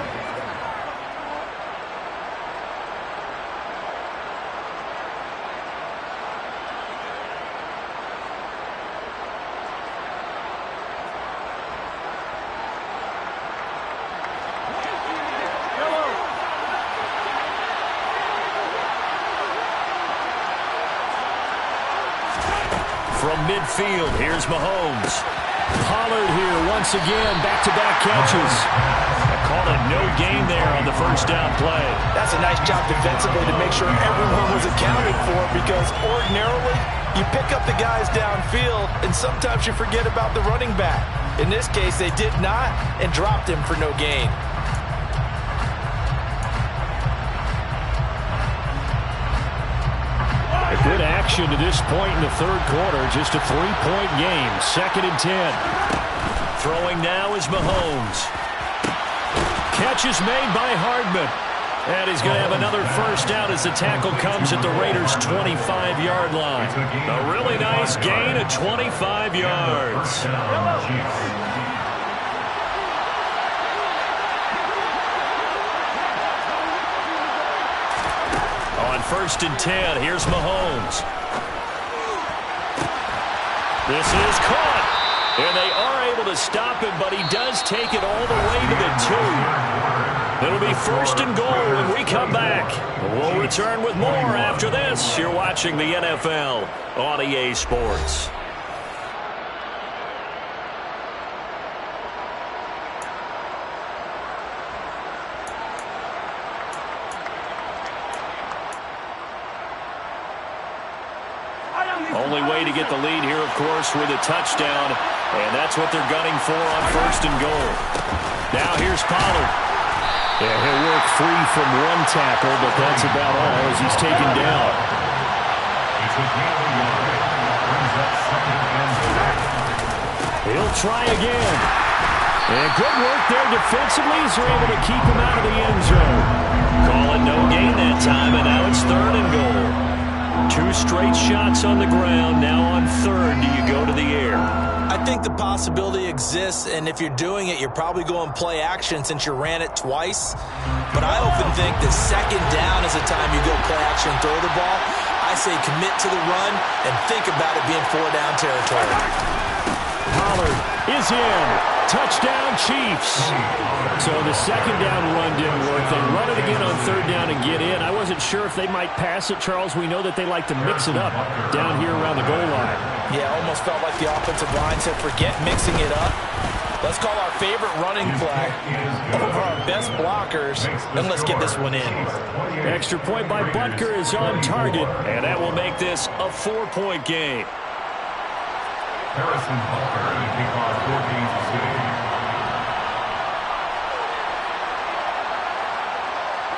From midfield, here's Mahomes. Pollard here once again, back-to-back catches. Called a no gain there on the 1st down play. That's a nice job defensively to make sure everyone was accounted for, because ordinarily you pick up the guys downfield and sometimes you forget about the running back. In this case, they did not and dropped him for no gain. Good action to this point in the 3rd quarter. Just a 3-point game. 2nd and 10. Throwing now is Mahomes. Catch is made by Hardman. And he's going to have another 1st down as the tackle comes at the Raiders' 25-yard line. A really nice gain of 25 yards. On 1st and 10, here's Mahomes. This is caught. And they are able to stop him, but he does take it all the way to the 2. It'll be 1st and goal when we come back. We'll return with more after this. You're watching the NFL on EA Sports. Only way to get the lead here, of course, with a touchdown. And that's what they're gunning for on 1st and goal. Now here's Pollard. Yeah, he'll work free from one tackle, but that's about all as he's taken down. He'll try again. And good work there defensively as they're able to keep him out of the end zone. Call it no gain that time, and now it's 3rd and goal. 2 straight shots on the ground. Now on 3rd, do you go to the air? I think the possibility exists, and if you're doing it, you're probably going play action since you ran it twice. But I often think that 2nd down is the time you go play action and throw the ball. I say commit to the run and think about it being 4-down territory. Pollard is in. Touchdown, Chiefs. So the 2nd down run didn't work. They run it again on 3rd down and get in. I wasn't sure if they might pass it, Charles. We know that they like to mix it up down here around the goal line. Yeah, almost felt like the offensive line said, forget mixing it up. Let's call our favorite running play over our best blockers, and let's get this one in. Extra point by Butker is on target, and that will make this a 4-point game. Harrison Butker, the kickoff for Kansas City.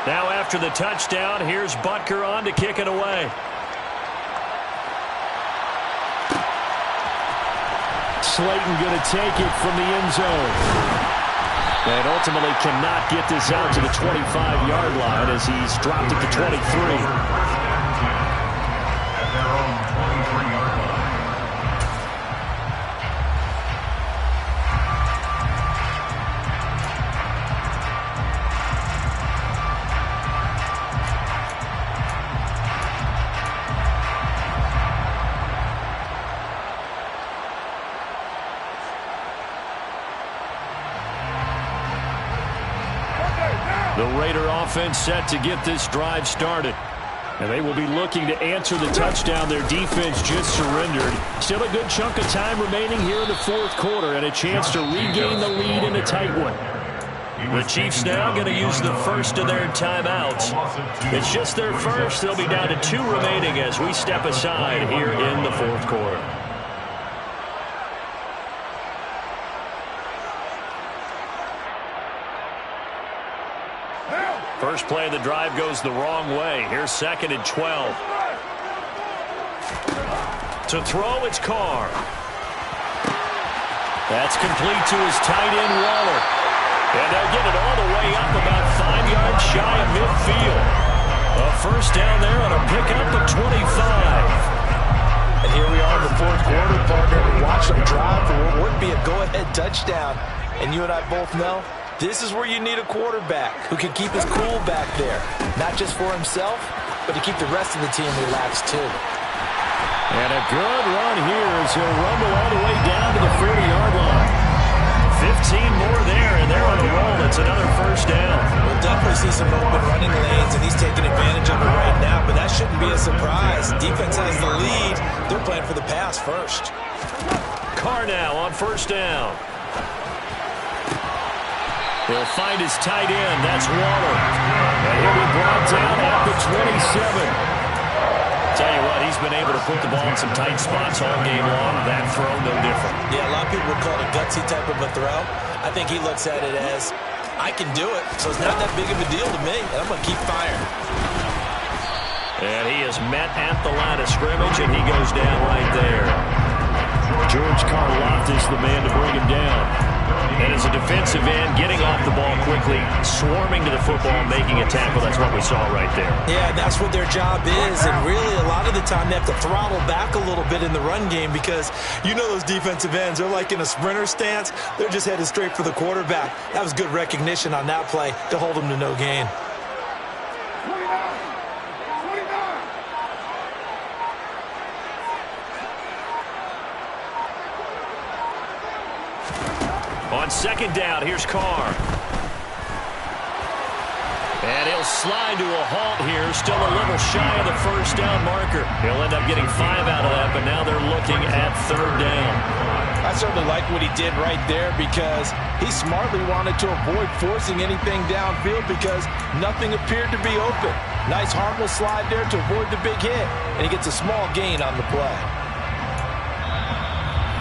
Now after the touchdown, here's Butker on to kick it away. Slayton going to take it from the end zone. And ultimately cannot get this out to the 25-yard line as he's dropped it to 23. At their own 23-yard line. The Raider offense set to get this drive started. And they will be looking to answer the touchdown their defense just surrendered. Still a good chunk of time remaining here in the fourth quarter and a chance to regain the lead in a tight one. The Chiefs now going to use the first of their timeouts. It's just their first. They'll be down to 2 remaining as we step aside here in the fourth quarter. First play of the drive goes the wrong way. Here's 2nd and 12. To throw, it's Carr. That's complete to his tight end, Waller. And they'll get it all the way up about 5 yards shy of midfield. A first down there on a pickup of 25. And here we are in the fourth quarter, partner. Watch them drive for what would be a go-ahead touchdown. And you and I both know this is where you need a quarterback who can keep his cool back there. Not just for himself, but to keep the rest of the team relaxed too. And a good run here as he'll rumble all the way down to the 40-yard line. 15 more there, and they're on a roll. It's another first down. We'll definitely see some open running lanes, and he's taking advantage of it right now, but that shouldn't be a surprise. Defense has the lead. They're playing for the pass first. Carr now on first down. He'll find his tight end. That's Waller. And he'll be brought down at the 27. Tell you what, he's been able to put the ball in some tight spots all game long. That throw, no different. Yeah, a lot of people would call it a gutsy type of a throw. I think he looks at it as, I can do it, so it's not that big of a deal to me, and I'm going to keep firing. And he is met at the line of scrimmage, and he goes down right there. George Karlaftis, the man to bring him down. And as a defensive end, getting off the ball quickly, swarming to the football, making a tackle. That's what we saw right there. Yeah, that's what their job is. And really, a lot of the time, they have to throttle back a little bit in the run game because you know those defensive ends, they're like in a sprinter stance. They're just headed straight for the quarterback. That was good recognition on that play to hold them to no gain. On second down, here's Carr. And he'll slide to a halt here, still a little shy of the first down marker. He'll end up getting 5 out of that, but now they're looking at third down. I certainly like what he did right there because he smartly wanted to avoid forcing anything downfield because nothing appeared to be open. Nice harmless slide there to avoid the big hit, and he gets a small gain on the play.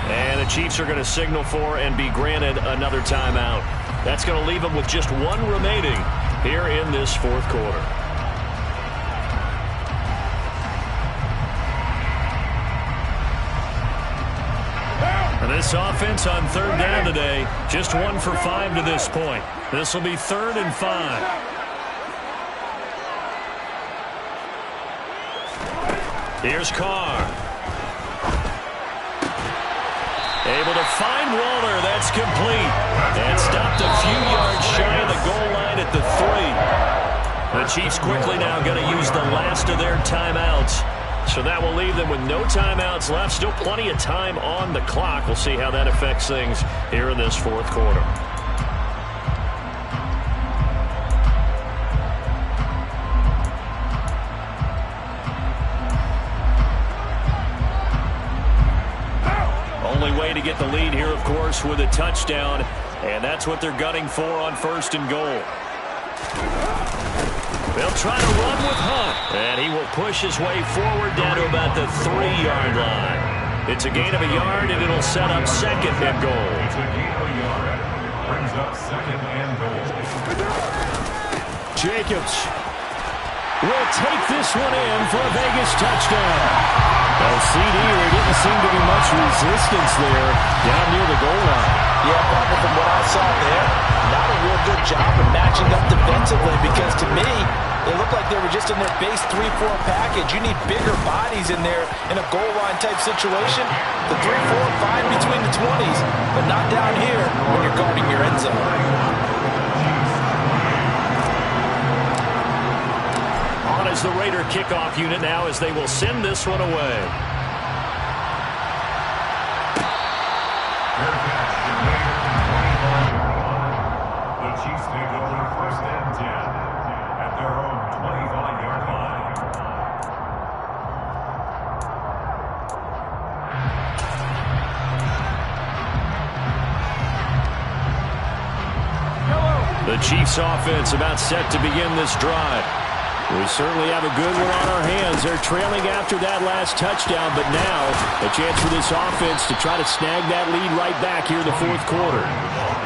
And the Chiefs are going to signal for and be granted another timeout. That's going to leave them with just 1 remaining here in this fourth quarter. And this offense on third down today, just 1 for 5 to this point. This will be 3rd and 5. Here's Carr. Able to find Waller. That's complete. And stopped a few yards shy of the goal line at the 3. The Chiefs quickly now going to use the last of their timeouts. So that will leave them with no timeouts left. Still plenty of time on the clock. We'll see how that affects things here in this fourth quarter. Only way to get the lead here, of course, with a touchdown. And that's what they're gunning for on 1st and goal. They'll try to run with Hunt. And he will push his way forward down to about the 3-yard line. It's a gain of a yard, and it'll set up 2nd and goal. It's a gain of a yard. Brings up 2nd and goal. Jacobs will take this one in for a Vegas touchdown. Well, CD, there didn't seem to be much resistance there down near the goal line. Yeah, Barbara, from what I saw there, not a real good job of matching up defensively, because to me, it looked like they were just in their base 3-4 package. You need bigger bodies in there in a goal line type situation. The 3-4, fine between the 20s, but not down here when you're guarding your end zone. On is the Raider kickoff unit now as they will send this one away. The Chiefs take over 1st and 10 at their own 25-yard line. The Chiefs offense about set to begin this drive. We certainly have a good one on our hands. They're trailing after that last touchdown, but now a chance for this offense to try to snag that lead right back here in the 4th quarter.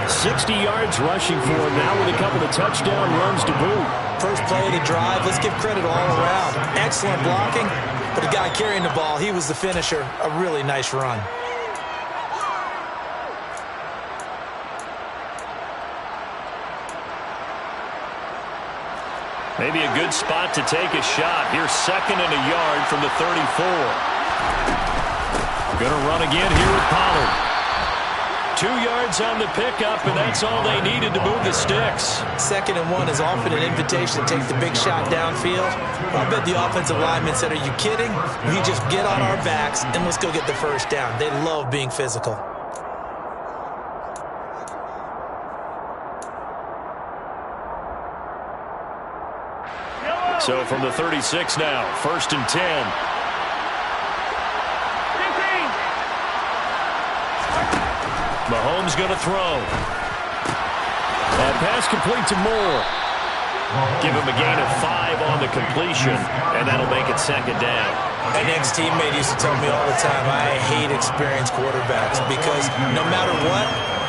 60 yards rushing for him now with a couple of touchdown runs to boot. First play of the drive, let's give credit all around. Excellent blocking, but the guy carrying the ball, he was the finisher. A really nice run. Maybe a good spot to take a shot. Here's 2nd and a yard from the 34. Going to run again here with Pollard. 2 yards on the pickup, and that's all they needed to move the sticks. 2nd and 1 is often an invitation to take the big shot downfield. I bet the offensive linemen said, are you kidding? We just get on our backs and let's go get the 1st down. They love being physical. So from the 36 now, 1st and 10. Mahomes going to throw. That pass complete to Moore. Give him a gain of 5 on the completion, and that'll make it 2nd down. An ex-teammate used to tell me all the time, I hate experienced quarterbacks because no matter what,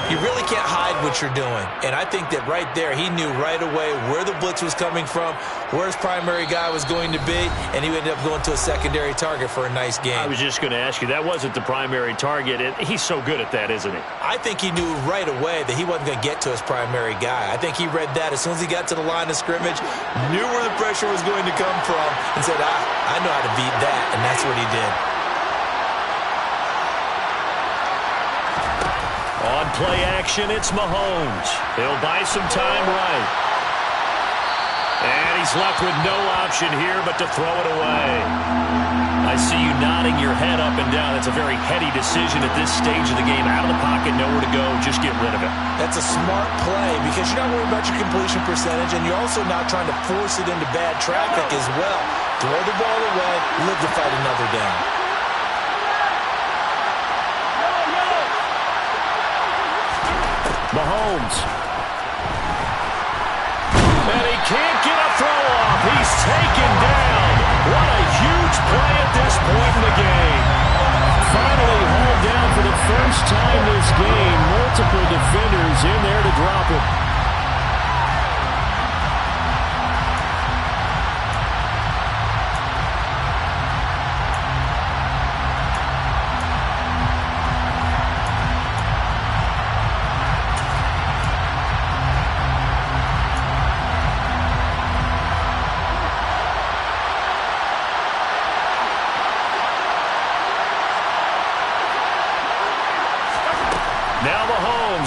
you really can't hide what you're doing. And I think that right there, he knew right away where the blitz was coming from, where his primary guy was going to be, and he ended up going to a secondary target for a nice game. I was just going to ask you, that wasn't the primary target, and he's so good at that, isn't he? I think he knew right away that he wasn't going to get to his primary guy. I think he read that as soon as he got to the line of scrimmage, knew where the pressure was going to come from, and said, I know how to beat that, and that's what he did. On play action, it's Mahomes. He'll buy some time right. And he's left with no option here but to throw it away. I see you nodding your head up and down. That's a very heady decision at this stage of the game. Out of the pocket, nowhere to go. Just get rid of it. That's a smart play because you're not worried about your completion percentage, and you're also not trying to force it into bad traffic as well. Throw the ball away, live to fight another down. Mahomes. And he can't get a throw off. He's taken down. What a huge play at this point in the game. Finally hauled down for the first time this game. Multiple defenders in there to drop it.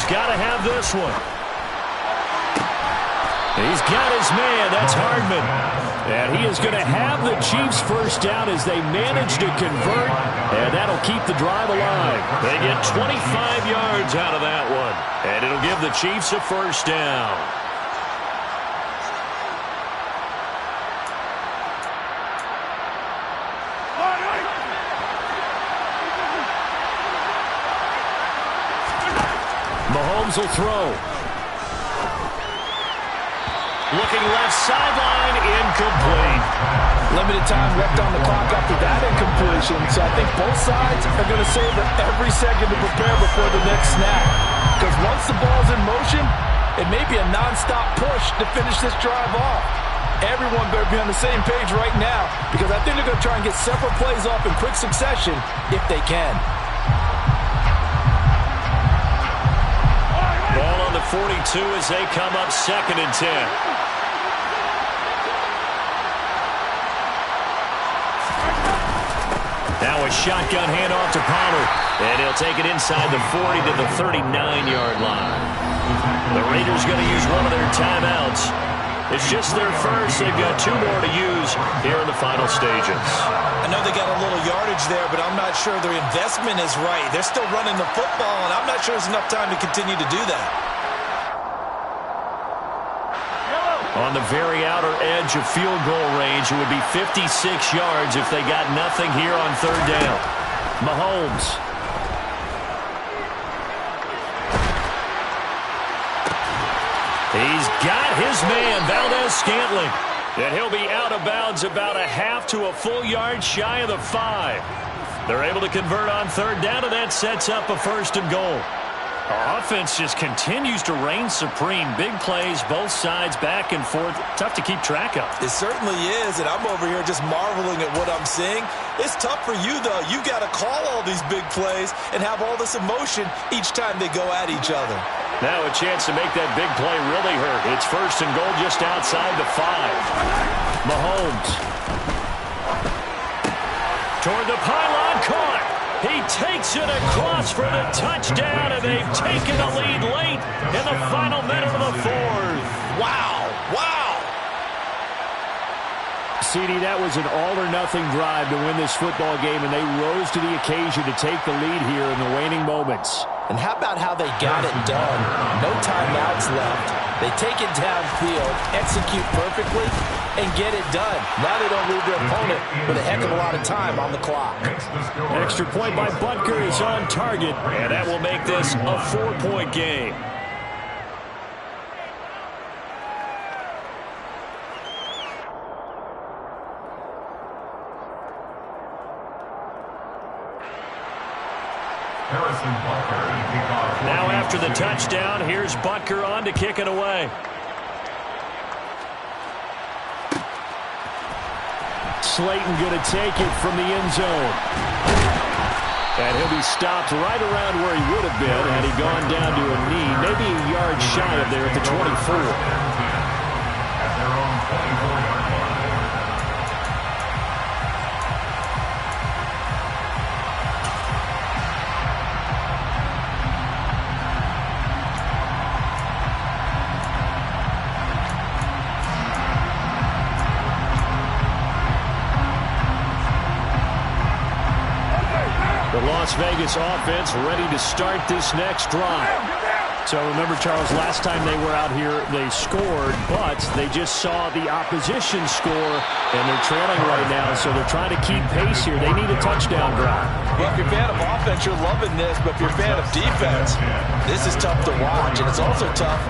Got to have this one. He's got his man. That's Hardman. And he is going to have the Chiefs first down as they manage to convert, and that'll keep the drive alive. They get 25 yards out of that one, and it'll give the Chiefs a first down. Mahomes will throw. Looking left sideline, incomplete. Limited time left on the clock after that incompletion, so I think both sides are going to savor every second to prepare before the next snap. Because once the ball's in motion, it may be a non-stop push to finish this drive off. Everyone better be on the same page right now, because I think they're going to try and get several plays off in quick succession if they can. Ball on the 42 as they come up 2nd and 10. Now a shotgun handoff to Pollard. And he'll take it inside the 40 to the 39-yard line. The Raiders going to use one of their timeouts. It's just their first. They've got 2 more to use here in the final stages. I know they got a little yardage there, but I'm not sure their investment is right. They're still running the football, and I'm not sure there's enough time to continue to do that. On the very outer edge of field goal range, it would be 56 yards if they got nothing here on 3rd down. Mahomes. He's got his man, Valdez-Scantling. And he'll be out of bounds about a half to a full yard shy of the 5. They're able to convert on 3rd down, and that sets up a 1st and goal. Offense just continues to reign supreme. Big plays, both sides, back and forth. Tough to keep track of. It certainly is, and I'm over here just marveling at what I'm seeing. It's tough for you, though. You got to call all these big plays and have all this emotion each time they go at each other. Now a chance to make that big play really hurt. It's 1st and goal just outside the 5. Mahomes. Toward the pylon, caught. He takes it across for the touchdown, and they've taken the lead late in the final minute of the 4th. Wow. Wow. CD, that was an all-or-nothing drive to win this football game, and they rose to the occasion to take the lead here in the waning moments. And how about how they got it done? No timeouts left. They take it downfield, execute perfectly, and get it done. Now they don't leave their opponent with a heck of a lot of time on the clock. Extra point by Butker is on target, and that will make this a 4-point game. Now after the touchdown, here's Butker on to kick it away. Slayton going to take it from the end zone. And he'll be stopped right around where he would have been had he gone down to a knee, maybe a yard shy of there at the 24. At their own 24-yard line. Las Vegas offense ready to start this next drive. So remember, Charles, last time they were out here, they scored, but they just saw the opposition score, and they're trailing right now, so they're trying to keep pace here. They need a touchdown drive. Well, if you're a fan of offense, you're loving this, but if you're a fan of defense, this is tough to watch, and it's also tough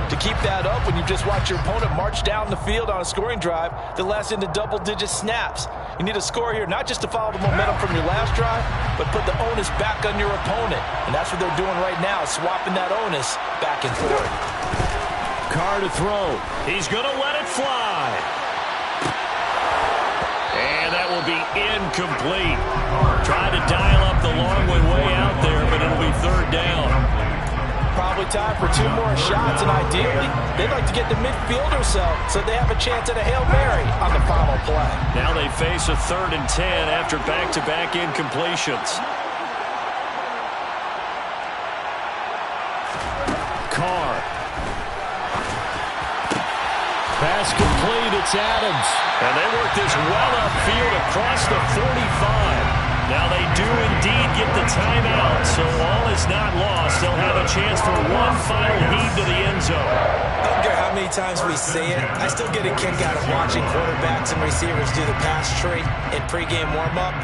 to keep that up when you just watch your opponent march down the field on a scoring drive that lasts into double-digit snaps. You need a score here, not just to follow the momentum from your last drive, but put the onus back on your opponent. And that's what they're doing right now, swapping that onus back and forth. Carr to throw. He's going to let it fly. And that will be incomplete. Trying to dial up the long way out there, but it'll be 3rd down. Probably time for 2 more shots, and ideally, they'd like to get to midfield or so they have a chance at a Hail Mary on the final play. Now they face a 3rd and 10 after back-to-back incompletions. Carr. Pass complete, it's Adams. And they work this well upfield across the 45. Now they do indeed get the timeout, so all is not lost. They'll have a chance for one final heave to the end zone. I don't care how many times we say it, I still get a kick out of watching quarterbacks and receivers do the pass tree in pregame warm-up.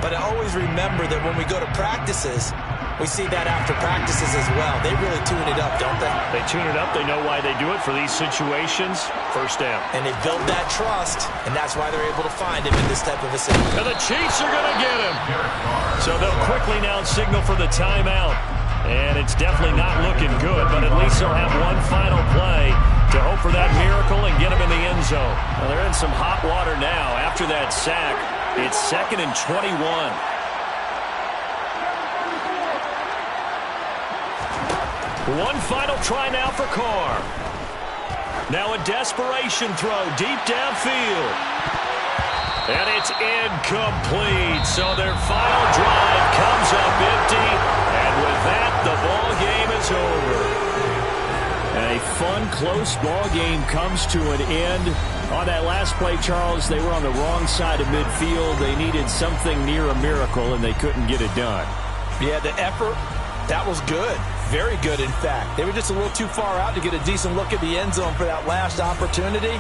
But I always remember that when we go to practices, We see that after practices as well. They really tune it up, don't they? They tune it up. They know why they do it for these situations. First down. And they build that trust, and that's why they're able to find him in this type of a situation. And the Chiefs are going to get him. So they'll quickly now signal for the timeout. And it's definitely not looking good, but at least they'll have one final play to hope for that miracle and get him in the end zone. Well, they're in some hot water now. After that sack, it's 2nd and 21. One final try now for Carr. Now a desperation throw deep downfield. And it's incomplete. So their final drive comes up empty. And with that, the ball game is over. And a fun, close ball game comes to an end. On that last play, Charles, they were on the wrong side of midfield. They needed something near a miracle, and they couldn't get it done. Yeah, the effort, that was good. Very good, in fact. They were just a little too far out to get a decent look at the end zone for that last opportunity.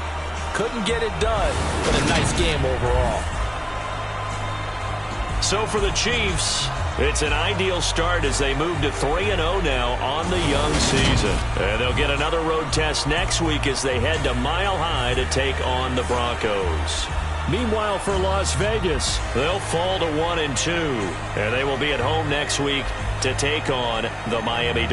Couldn't get it done, but a nice game overall. So for the Chiefs, it's an ideal start as they move to 3-0 now on the young season. And they'll get another road test next week as they head to Mile High to take on the Broncos. Meanwhile, for Las Vegas, they'll fall to 1-2, and they will be at home next week to take on the Miami